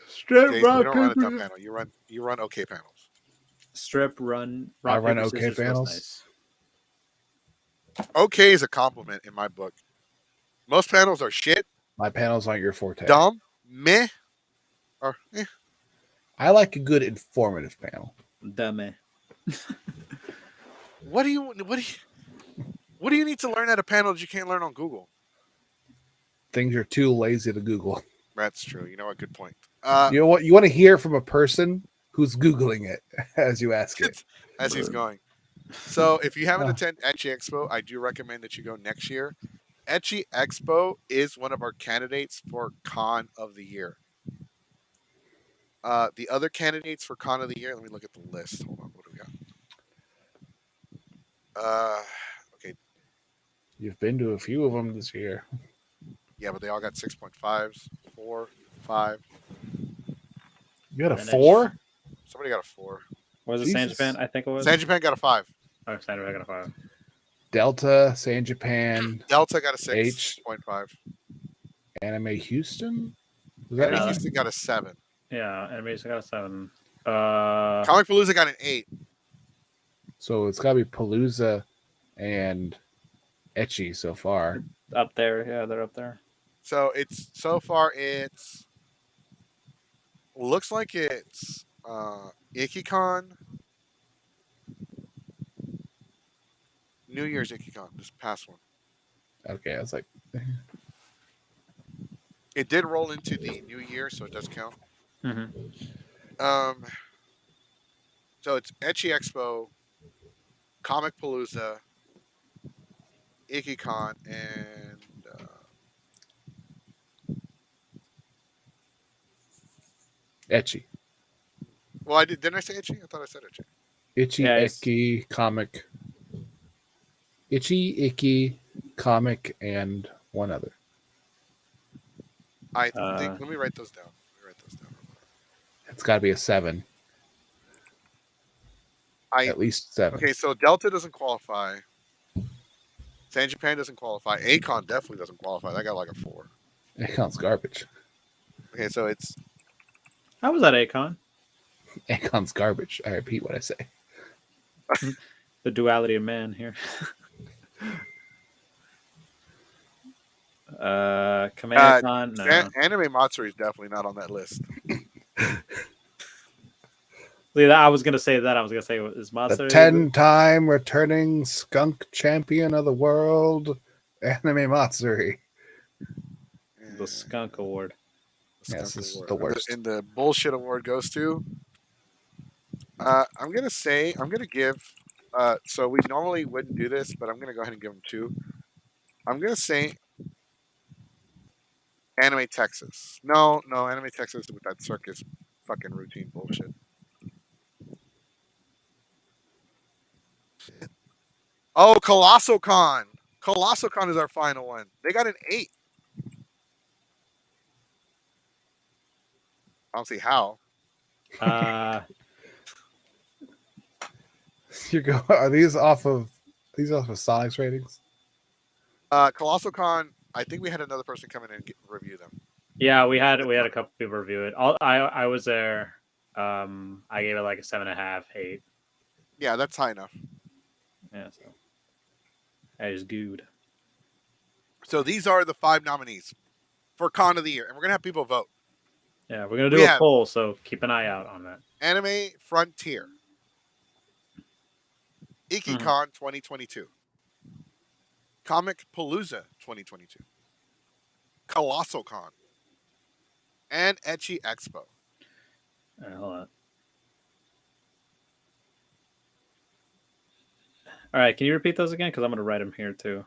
Strip, Okay, so rock, you don't run a paper. dumb panel. You run okay panels. Strip, run, I rock, run paper, okay scissors was panels. nice. Okay is a compliment in my book. Most panels are shit, My panels aren't your forte. dumb, meh, or eh. I like a good informative panel. Dummy. What do you need to learn at a panel that you can't learn on Google? Things you're too lazy to Google. That's true. You know what? Good point. You know what? You want to hear from a person who's Googling it as you ask it. As he's going. So if you haven't attended Ecchi Expo, I do recommend that you go next year. Ecchi Expo is one of our candidates for Con of the Year. The other candidates for Con of the Year, let me look at the list. Hold on, what do we got? Okay. You've been to a few of them this year. Yeah, but they all got 6.5s, 4, 5. You got a 4? Somebody got a 4. Was it San Japan? I think it was. San Japan got a 5. Oh, San Japan got a 5. Delta, San Japan, Delta got a 6.5. Anime Houston? Anime Houston got a 7. Yeah, Anime Houston got a 7. Comic Palooza got an 8. So it's got to be Palooza and Ecchi so far. Up there, yeah, they're up there. So it's looks like it's IckyCon, New Year's IckyCon, this past one. Okay, I was like, it did roll into the New Year, so it does count. Mm-hmm. So it's Ecchi Expo, Comic Palooza, IckyCon, and Ecchi. well, I did. Didn't I say Ecchi? I thought I said Ecchi. Ecchi, Yeah, Ecchi, Comic. Ecchi, Icky, Comic, and one other. I think. Let me write those down. It's got to be a 7. At least 7. Okay, so Delta doesn't qualify. San Japan doesn't qualify. Akon definitely doesn't qualify. That got like a 4. Akon's garbage. Okay, so it's. How was that, Akon? Akon's garbage. I repeat what I say. The duality of man here. Command no. Anime Matsuri is definitely not on that list. I was gonna say that. I was gonna say is Matsuri the 10-time returning skunk champion of the world, Anime Matsuri. The Skunk Award. Yes, Skunk this is award. the worst. And the bullshit award goes to. I'm gonna give. So we normally wouldn't do this, but I'm gonna go ahead and give them two. I'm gonna say Anime Texas. No, Anime Texas with that circus fucking routine bullshit. Oh, Colossal Con. Colossal Con is our final one. They got an 8. I don't see how. You go. Are these off of Sonic's ratings? Colossal Con. I think we had another person come in and review them. Yeah, we had a couple people review it. I was there. I gave it like a 7.5, 8. Yeah, that's high enough. Yeah, so that is good. So these are the 5 nominees for Con of the Year, and we're gonna have people vote. Yeah, we're gonna We do a have poll, so keep an eye out on that. Anime Frontier, Ecchi Con 2022, Comic Palooza 2022, Colossal Con, and Ecchi Expo. Hold on. All right, can you repeat those again? Because I'm gonna write them here too.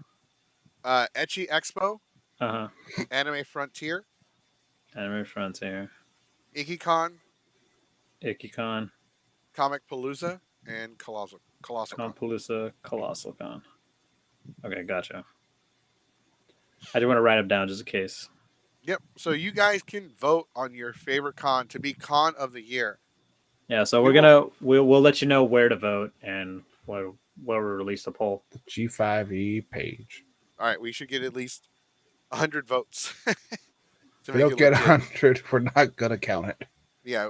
Ecchi Expo, Anime Frontier, Anime Frontier, Ikicon, Ikicon, Comic Palooza, and Colossal Con. Compalooza, Colossal Con. Okay, gotcha. I just want to write them down just in case. Yep. So you guys can vote on your favorite con to be Con of the Year. Yeah, so we'll let you know where to vote and where we'll release the poll. The G5E page. All right, we should get at least 100 votes. If we don't get 100, we're not gonna count it. Yeah.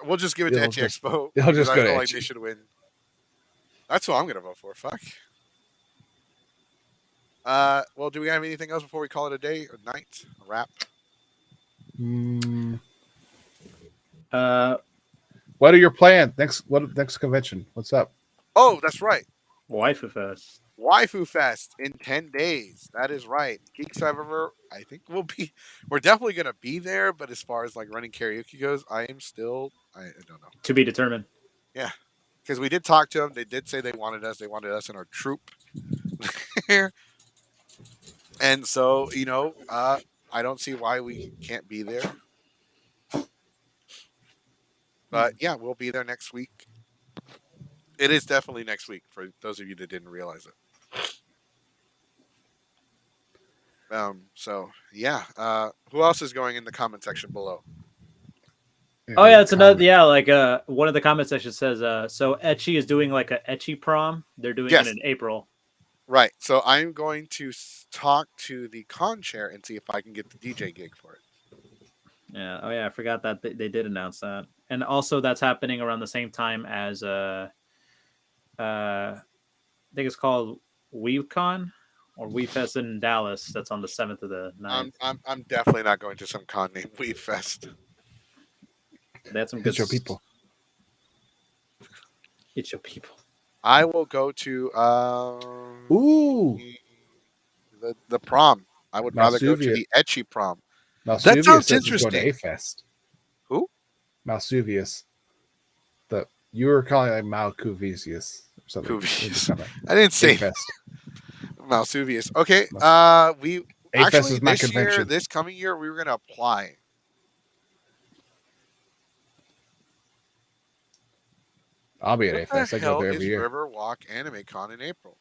We'll just give it to Ecchi Expo. It'll just I go feel to like Ecchi. they should win. That's what I'm gonna vote for. Fuck. Well, do we have anything else before we call it a day or night? A wrap? What are your plans next convention? What's up? Oh, that's right. Waifu Fest. Waifu Fest in 10 days. That is right. Geek Survivor, I think we're definitely going to be there, but as far as like running karaoke goes, I don't know. To be determined. Yeah. Because we did talk to them. They did say they wanted us in our troop. And so, I don't see why we can't be there. But yeah, we'll be there next week. It is definitely next week for those of you that didn't realize it. So yeah. Who else is going in the comment section below? Oh yeah, it's another like one of the comment sections says so Ecchi is doing like a Ecchi prom. They're doing it in April. Right. So I'm going to talk to the con chair and see if I can get the DJ gig for it. Yeah. Oh yeah, I forgot that they did announce that. And also that's happening around the same time as I think it's called WeCon or WeFest in Dallas. That's on the 7th of the 9th. I'm definitely not going to some con named WeFest. They had some good. It's your people. It's your people. I will go to the prom. I would rather go to the Ecchi prom. That sounds interesting. Going to A-Fest. Who? Malsuvius. You were calling it like Malcuvisius or something. I didn't say A-Fest. Malsuvius. Okay. We A-Fest actually is my convention. this coming year we were going to apply. I'll be at A-Fest. I go there every year. Riverwalk Anime Con in April.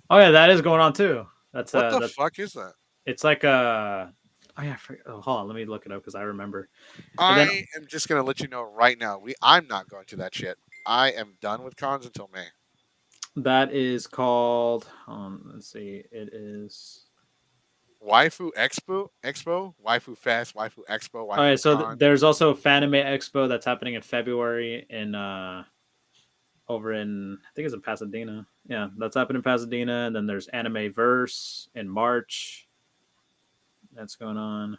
Oh yeah, that is going on too. That's what the fuck is that? It's like a. Oh yeah, hold on. Let me look it up because I remember. I am just gonna let you know right now. I'm not going to that shit. I am done with cons until May. That is called. Let's see. It is Waifu Expo, Waifu Fest, Waifu Expo. Waifu All right, so Con. There's also Fanime Expo that's happening in February in over in I think it's in Pasadena. Yeah, that's happening in Pasadena, and then there's Anime Verse in March. That's going on.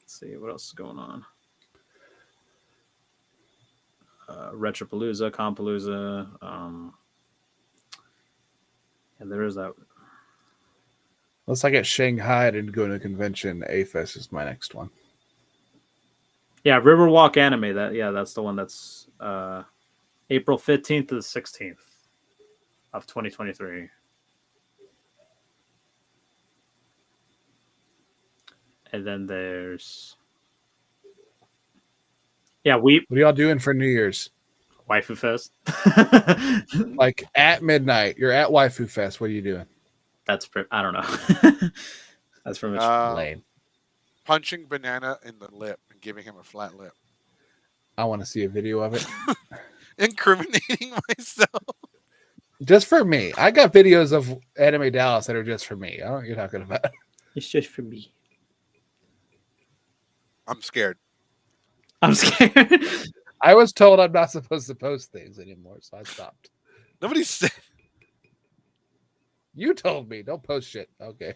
Let's see what else is going on. Retropalooza, Compalooza, and there is that. Unless I get Shanghai and go to a convention, A-Fest is my next one. Yeah, Riverwalk Anime. That's the one that's April 15th to the 16th of 2023. And then there's we What are y'all doing for New Year's? Waifu Fest. Like at midnight, you're at Waifu Fest. What are you doing? I don't know. That's pretty much Lame. Punching Banana in the lip and giving him a flat lip. I want to see a video of it. Incriminating myself. Just for me. I got videos of Anime Dallas that are just for me. I don't know what you're talking about. it's just for me. I'm scared. I'm scared. I was told I'm not supposed to post things anymore, so I stopped. Nobody said. You told me, don't post shit. Okay.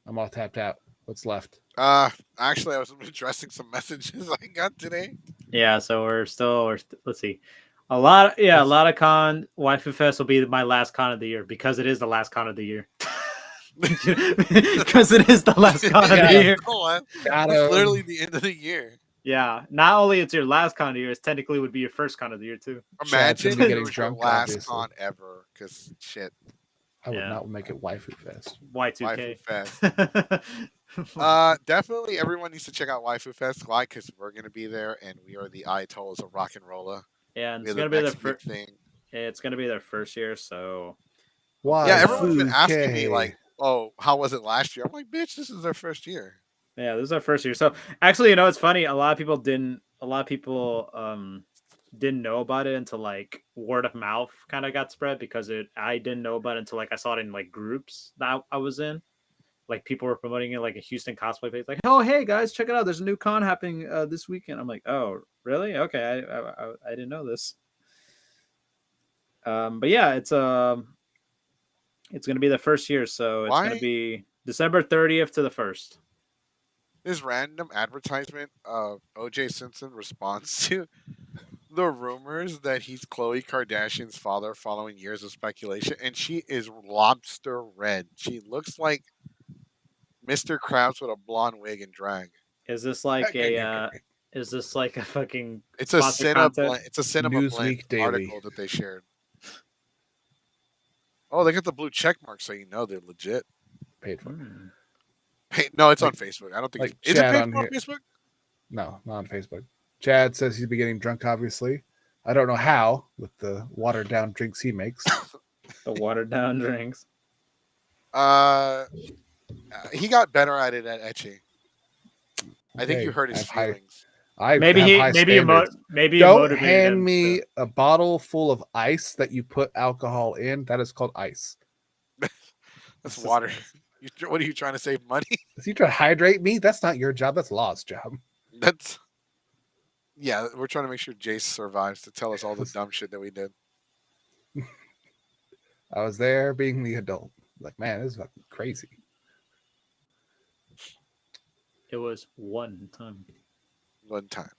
I'm all tapped out. What's left? Actually, I was addressing some messages I got today. Yeah, so let's see. A lot of con Waifu Fest will be my last con of the year because it is the last con of the year. Because it is the last con of the year. It's literally the end of the year. Yeah, not only it's your last con of the year, it's technically would be your first con of the year too. Imagine getting it was drunk, your last obviously. con ever, because shit. I would not make it Waifu Fest. Y2K. Waifu Fest. Definitely everyone needs to check out Waifu Fest. Why? Because we're going to be there, and we are the Ayatollahs of rock and rolla. Yeah, and We it's are going the to be their next big first thing. It's going to be their first year, so Why? Yeah, everyone's been asking me, like, oh, how was it last year? I'm like, bitch, this is their first year. Yeah, this is our first year. So actually, it's funny. A lot of people didn't know about it until like word of mouth kind of got spread because I didn't know about it until like I saw it in like groups that I was in. Like people were promoting it, like a Houston cosplay page, like, "Oh, hey guys, check it out! There's a new con happening this weekend." I'm like, "Oh, really? Okay, I didn't know this." But yeah, it's gonna be the first year, so it's gonna be December 30th to the 1st. This random advertisement of O.J. Simpson responds to the rumors that he's Khloe Kardashian's father following years of speculation, and she is lobster red. She looks like Mr. Krabs with a blonde wig and drag. Is this like a fucking It's a Cinema Newsweek Blend Daily article that they shared. Oh, they got the blue check mark, so you know they're legit. Paid for. Hey, no, it's on Facebook. I don't think like is it paid on for on Facebook? No, not on Facebook. Chad says he's been getting drunk, obviously. I don't know how with the watered down drinks he makes. The watered down drinks. He got better at it at Ecchi. I think you hurt his feelings. Maybe don't hand me a bottle full of ice that you put alcohol in. That is called ice. That's water. What are you trying to save money? Is he trying to hydrate me? That's not your job. That's Law's job. Yeah, we're trying to make sure Jace survives to tell us all the dumb shit that we did. I was there being the adult. Like, man, this is fucking crazy. It was one time. One time.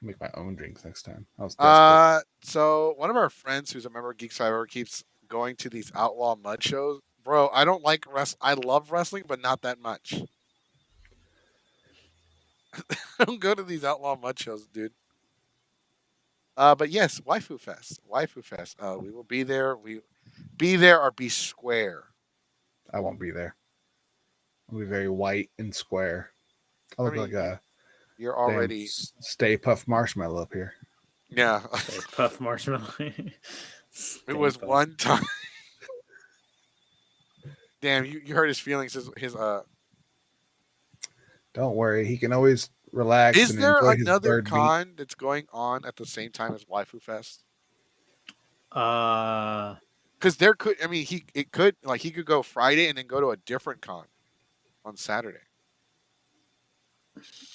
Make my own drinks next time. I was desperate. So one of our friends who's a member of Geek Cyber keeps going to these outlaw mud shows. Bro, I don't like I love wrestling, but not that much. I don't go to these outlaw mud shows, dude. But yes, Waifu Fest. We will be there. We be there or be square. I won't be there. I'll be very white and square. I look like a you're already Stay Puff Marshmallow up here. Yeah. Stay Puff Marshmallow. It was one time. Damn, you hurt his feelings. His Don't worry, he can always relax. Is and there enjoy another his con that's going on at the same time as Waifu Fest? Because there could, I mean, he could go Friday and then go to a different con on Saturday.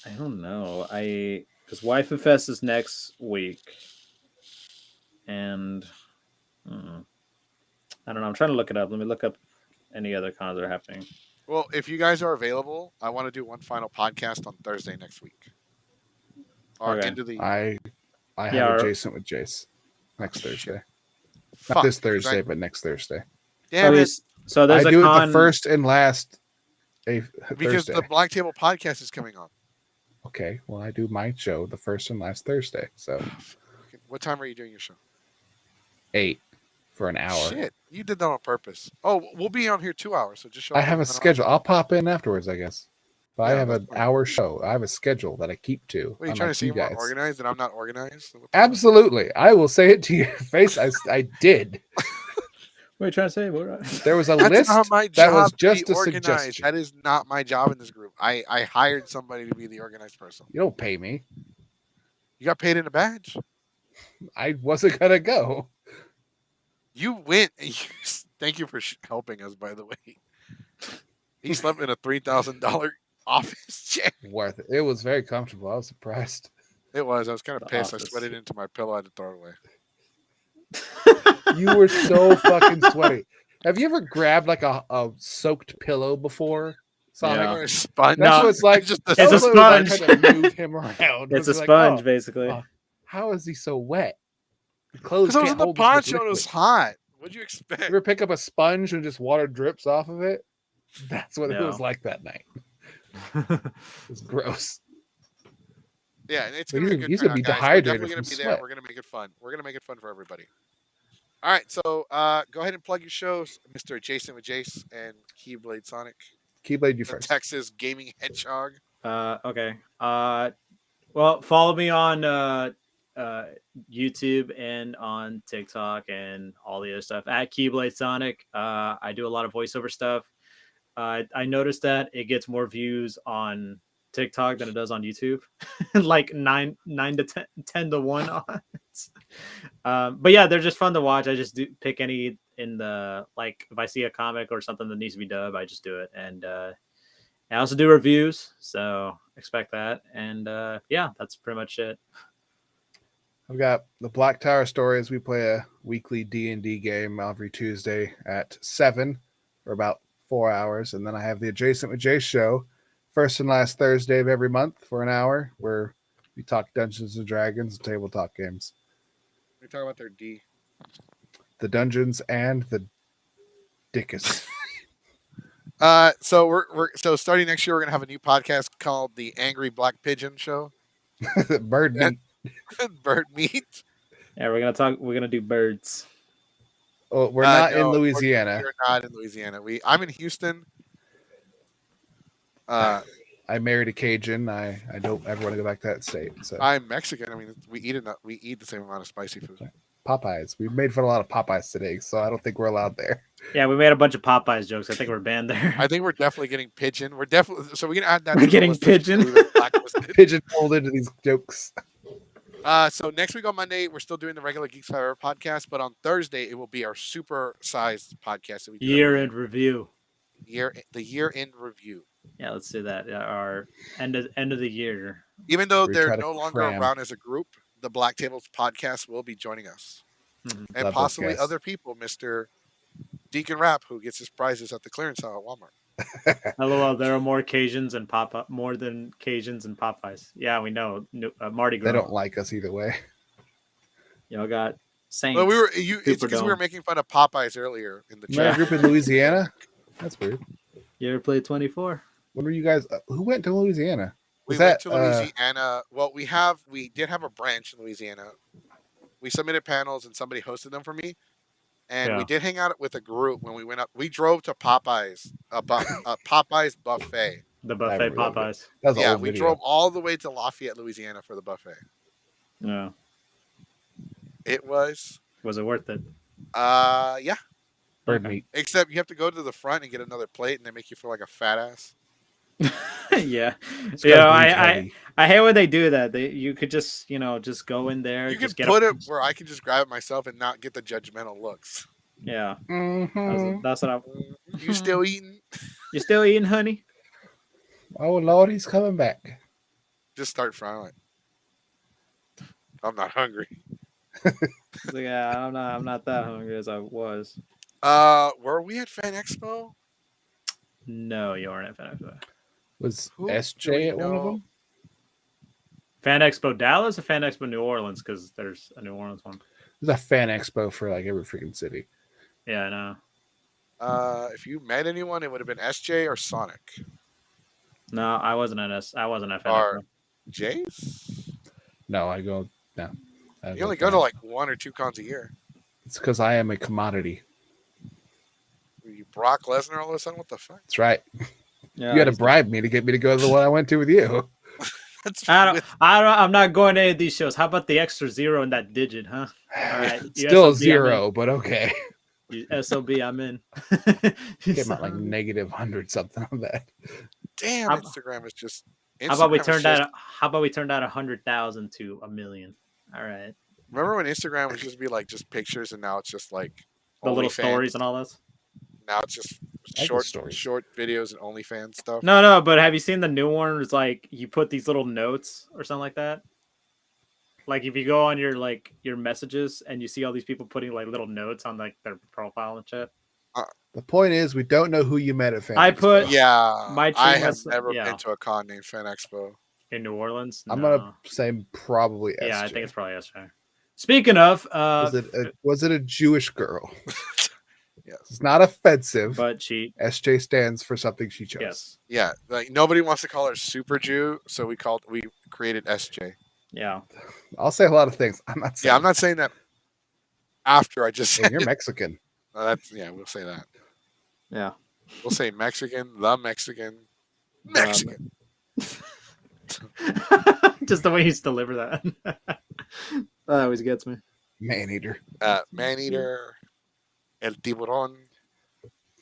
I don't know. Because Waifu Fest is next week, and I don't know. I'm trying to look it up. Let me look up any other cons that are happening. Well, if you guys are available, I want to do one final podcast on Thursday next week. Or okay. I have adjacent with Jace next Thursday. Not this Thursday, but next Thursday. Damn it! So there's I a do con. it the first and last Because Thursday. the Black Table podcast is coming on. Okay, well, I do my show the first and last Thursday. So What time are you doing your show? 8 for an hour. Shit, you did that on purpose. Oh, we'll be on here 2 hours, so just show I up. have a schedule. I'll pop in afterwards, I guess. But I Yeah, have that's an fine. hour show. I have a schedule that I keep to. What are you trying to unlike say? you You're more guys. organized, and I'm not organized. What the fuck? Absolutely, I will say it to your face. I did. What are you trying to say? There was a That's list not my that was job to be just a organized. suggestion. That is not my job in this group. I hired somebody to be the organized person. You don't pay me. You got paid in a badge. I wasn't gonna go. You went. Thank you for helping us, by the way. He slept in a $3,000 office chair. Worth it. It was very comfortable. I was surprised. It was. I was kind of The pissed. office. I sweated into my pillow. I had to throw it away. You were so fucking sweaty. Have you ever grabbed like a soaked pillow before? Sonic? Yeah. Or a sponge. That's No, what it's like. Just a Solo, I sponge. tried to move him around. It's a was like, sponge, oh, basically. how is he so wet? The clothes Because I was can't in the hold this much poncho and it was liquid. hot. What'd you expect? You ever pick up a sponge and just water drips off of it? That's what it No. was like that night. It was gross. Yeah, and it's But gonna be a good he's gonna turnout, be guys. We're dehydrated definitely gonna from be there. sweat. We're gonna make it fun. We're gonna make it fun for everybody. All right, so go ahead and plug your shows, Mr. Jason with Jace and Keyblade Sonic, Keyblade, you the first. Texas Gaming Hedgehog. Okay. Well, follow me on YouTube and on TikTok and all the other stuff at Keyblade Sonic. I do a lot of voiceover stuff. I noticed that it gets more views on TikTok than it does on YouTube, like 9 to 10 to 1 odds. But yeah, they're just fun to watch. I just do pick any in the, like, if I see a comic or something that needs to be dubbed, I just do it. And I also do reviews, so expect that. And yeah, that's pretty much it. I've got the Black Tower Stories. We play a weekly D&D game every Tuesday at 7 for about 4 hours. And then I have the Adjacent with Jay show first and last Thursday of every month for an hour, where we talk Dungeons and Dragons and tabletop games. We talk about their D. The Dungeons and the Dickus. So we're starting next year. We're gonna have a new podcast called the Angry Black Pigeon Show. Bird meat. Bird meat. Yeah, we're gonna do birds. Oh, we're not No, in Louisiana. We're not in Louisiana. I'm in Houston. I married a Cajun. I don't ever want to go back to that state. So I'm Mexican. I mean, we eat the same amount of spicy food. Popeyes. We made fun of a lot of Popeyes today, so I don't think we're allowed there. Yeah, we made a bunch of Popeyes jokes. I think we're banned there. I think we're definitely getting pigeon. We're definitely we can add that. We're to the getting list of pigeon. people that are blacklisted. Pigeonholed into these jokes. So next week on Monday, we're still doing the regular Geeks Forever podcast, but on Thursday it will be our super sized podcast that we do Year in review. the year end review. Yeah, let's do that. Our end of the year. Even though We they're try to no longer cram. around as a group, the Black Tables podcast will be joining us, Mhm. and Love those possibly guys. other people. Mr. Deacon Rapp, who gets his prizes at the clearance aisle at Walmart. LOL, there are more Cajuns and more than Cajuns and Popeyes. Yeah, we know. Mardi Gras. They don't like us either way. Y'all got Saints. Well, it's because we were Superdome. making fun of Popeyes earlier in the Another chat. group in Louisiana? That's weird. You ever played 24? When were you guys? Who went to Louisiana? We Was went that, to Louisiana. Well, we did have a branch in Louisiana. We submitted panels and somebody hosted them for me. And we Yeah. did hang out with a group when we went up. We drove to Popeyes, a Popeyes buffet. The I buffet remember. Popeyes. That was an Yeah, old we video. drove all the way to Lafayette, Louisiana for the buffet. Yeah. It was, Was it worth it? yeah. Bird Okay. meat. Except you have to go to the front and get another plate, and they make you feel like a fat ass. Yeah. It's Yeah, gotta breathe I heavy. hate when they do that. You could just, just go in there. You can just get put it where I can just grab it myself and not get the judgmental looks. Yeah. Mhm. That's what I'm. You still eating? You still eating, honey? Oh Lord, he's coming back. Just start frowning. I'm not hungry. It's like, yeah, I'm not that hungry as I was. Were we at Fan Expo? No, you aren't at Fan Expo. Was Who do SJ we at one of know? them? Fan Expo Dallas or Fan Expo New Orleans? Because there's a New Orleans one. There's a fan expo for like every freaking city. Yeah, I know. If you met anyone, it would have been SJ or Sonic No, I wasn't at I wasn't at or FNF. Jace. No, I go no. I You go only go to fan. like 1 or 2 cons a year. It's because I am a commodity. You Brock Lesnar all of a sudden? What the fuck? That's right. Yeah, You had to he's bribe me to get me to go to the one I went to with you. That's not- I'm not going to any of these shows. How about the extra zero in that digit, huh? All right, It's still a SOB, I'm in. zero, but okay. You SOB, I'm in. Came out like negative 100 something on that. damn. How- Instagram is just. How about we Instagram is turned just. that? How about we turned that 100,000 to 1,000,000? All right, Remember when Instagram was just be like just pictures, and now it's just like the little OnlyFans. stories and all this. Now it's just I like short, those stories. short videos and OnlyFans stuff. No, but have you seen the new one? It's like you put these little notes or something like that. Like if you go on your messages and you see all these people putting like little notes on like their profile and shit. The point is, we don't know who you met at Fan I Expo. put- Yeah, My I team have was- never yeah. been to a con named Fan Expo. In New Orleans, I'm no. gonna say probably. SJ. Yeah, I think it's probably SJ. Speaking of, Was it a Jewish girl? Yes. It's not offensive. but cheat. SJ stands for something she chose. Yes. Yeah, like nobody wants to call her Super Jew, so we created SJ. Yeah. I'll say a lot of things. I'm not saying. Yeah, I'm not saying that after I just Hey, said you're it. Mexican. We'll say that. Yeah. We'll say Mexican, the Mexican. Just the way he's delivered that. That always gets me. Man eater. Man eater, el tiburón,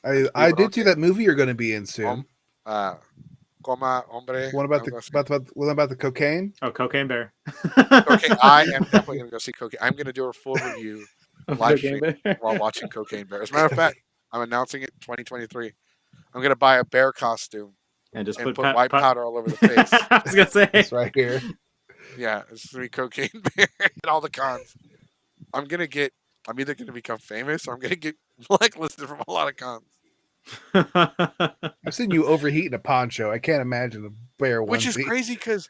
I did see that movie you're going to be in soon. coma hombre. What about the cocaine? Oh, Cocaine Bear. Cocaine? I am definitely going to go see Cocaine. I'm going to do a full review live Cocaine stream Bear. while watching Cocaine Bear. As a matter of fact, I'm announcing it 2023. I'm going to buy a bear costume And just and put put white powder all over the face. I was gonna say. It's right here. Yeah, it's going to be Cocaine Bear at all the cons. I'm either going to become famous or I'm going to get blacklisted from a lot of cons. I've seen you overheat in a poncho. I can't imagine a bear Which is onesie. crazy because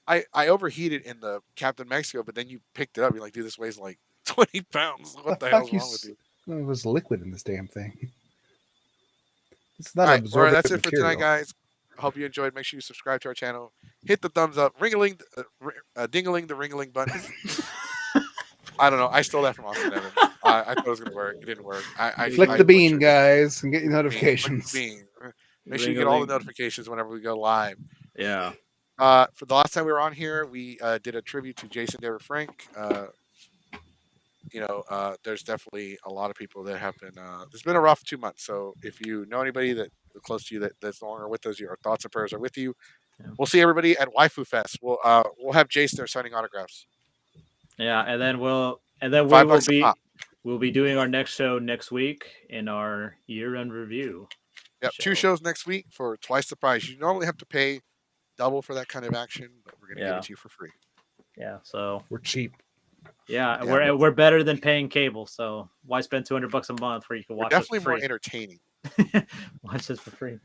I overheated in the Captain Mexico, but then you picked it up. You're like, dude, this weighs like 20 pounds. What the hell's wrong with you? There was liquid in this damn thing. It's All not right, absorbent that's it for material. tonight, guys. I hope you enjoyed. Make sure you subscribe to our channel. Hit the thumbs up. Ring-a-ling, ding-a-ling, the ring-a-ling button. I don't know. I stole that from Austin Evans. I thought it was going to work. It didn't work. Flick I the bean, butchered it. guys, and get your Flick notifications. the bean. Make sure you get all the Ring-a-ling. notifications whenever we go live. Yeah. For the last time we were on here, we did a tribute to Jason David Frank. There's definitely a lot of people that have been. It's been a rough 2 months. So if you know anybody that's close to you that's no longer with us, our thoughts and prayers are with you. Yeah. We'll see everybody at Waifu Fest. We'll have Jason there signing autographs. Yeah, and then we $5 will a be pop. we'll be doing our next show next week in our year-end review. Yep, 2 shows next week for twice the price. You normally have to pay double for that kind of action, but we're gonna give it to you for free. Yeah, so We're cheap. yeah, Yeah. we're better than paying cable. So why spend $200 a month where you can We're watch us definitely for more free? entertaining. Watch this for free.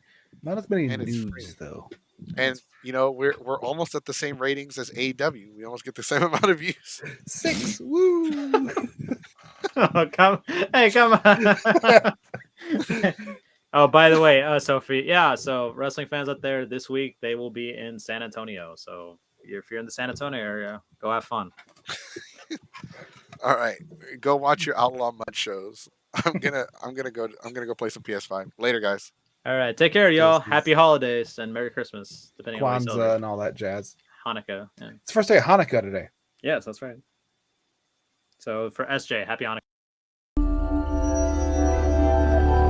Not as many And it's free. nudes though. And we're almost at the same ratings as AEW. We almost get the same amount of views. 6. Woo! Oh, come on. Oh, by the way, so wrestling fans out there this week, they will be in San Antonio. So if you're in the San Antonio area, go have fun. All right, go watch your Outlaw Mud shows. I'm gonna go play some PS5 later, guys. All right, take care, y'all. Yes, yes. Happy holidays and Merry Christmas, depending on what you Kwanzaa celebrate. and all that jazz. Hanukkah. Yeah. It's the first day of Hanukkah today. Yes, that's right. So for SJ, happy Hanukkah.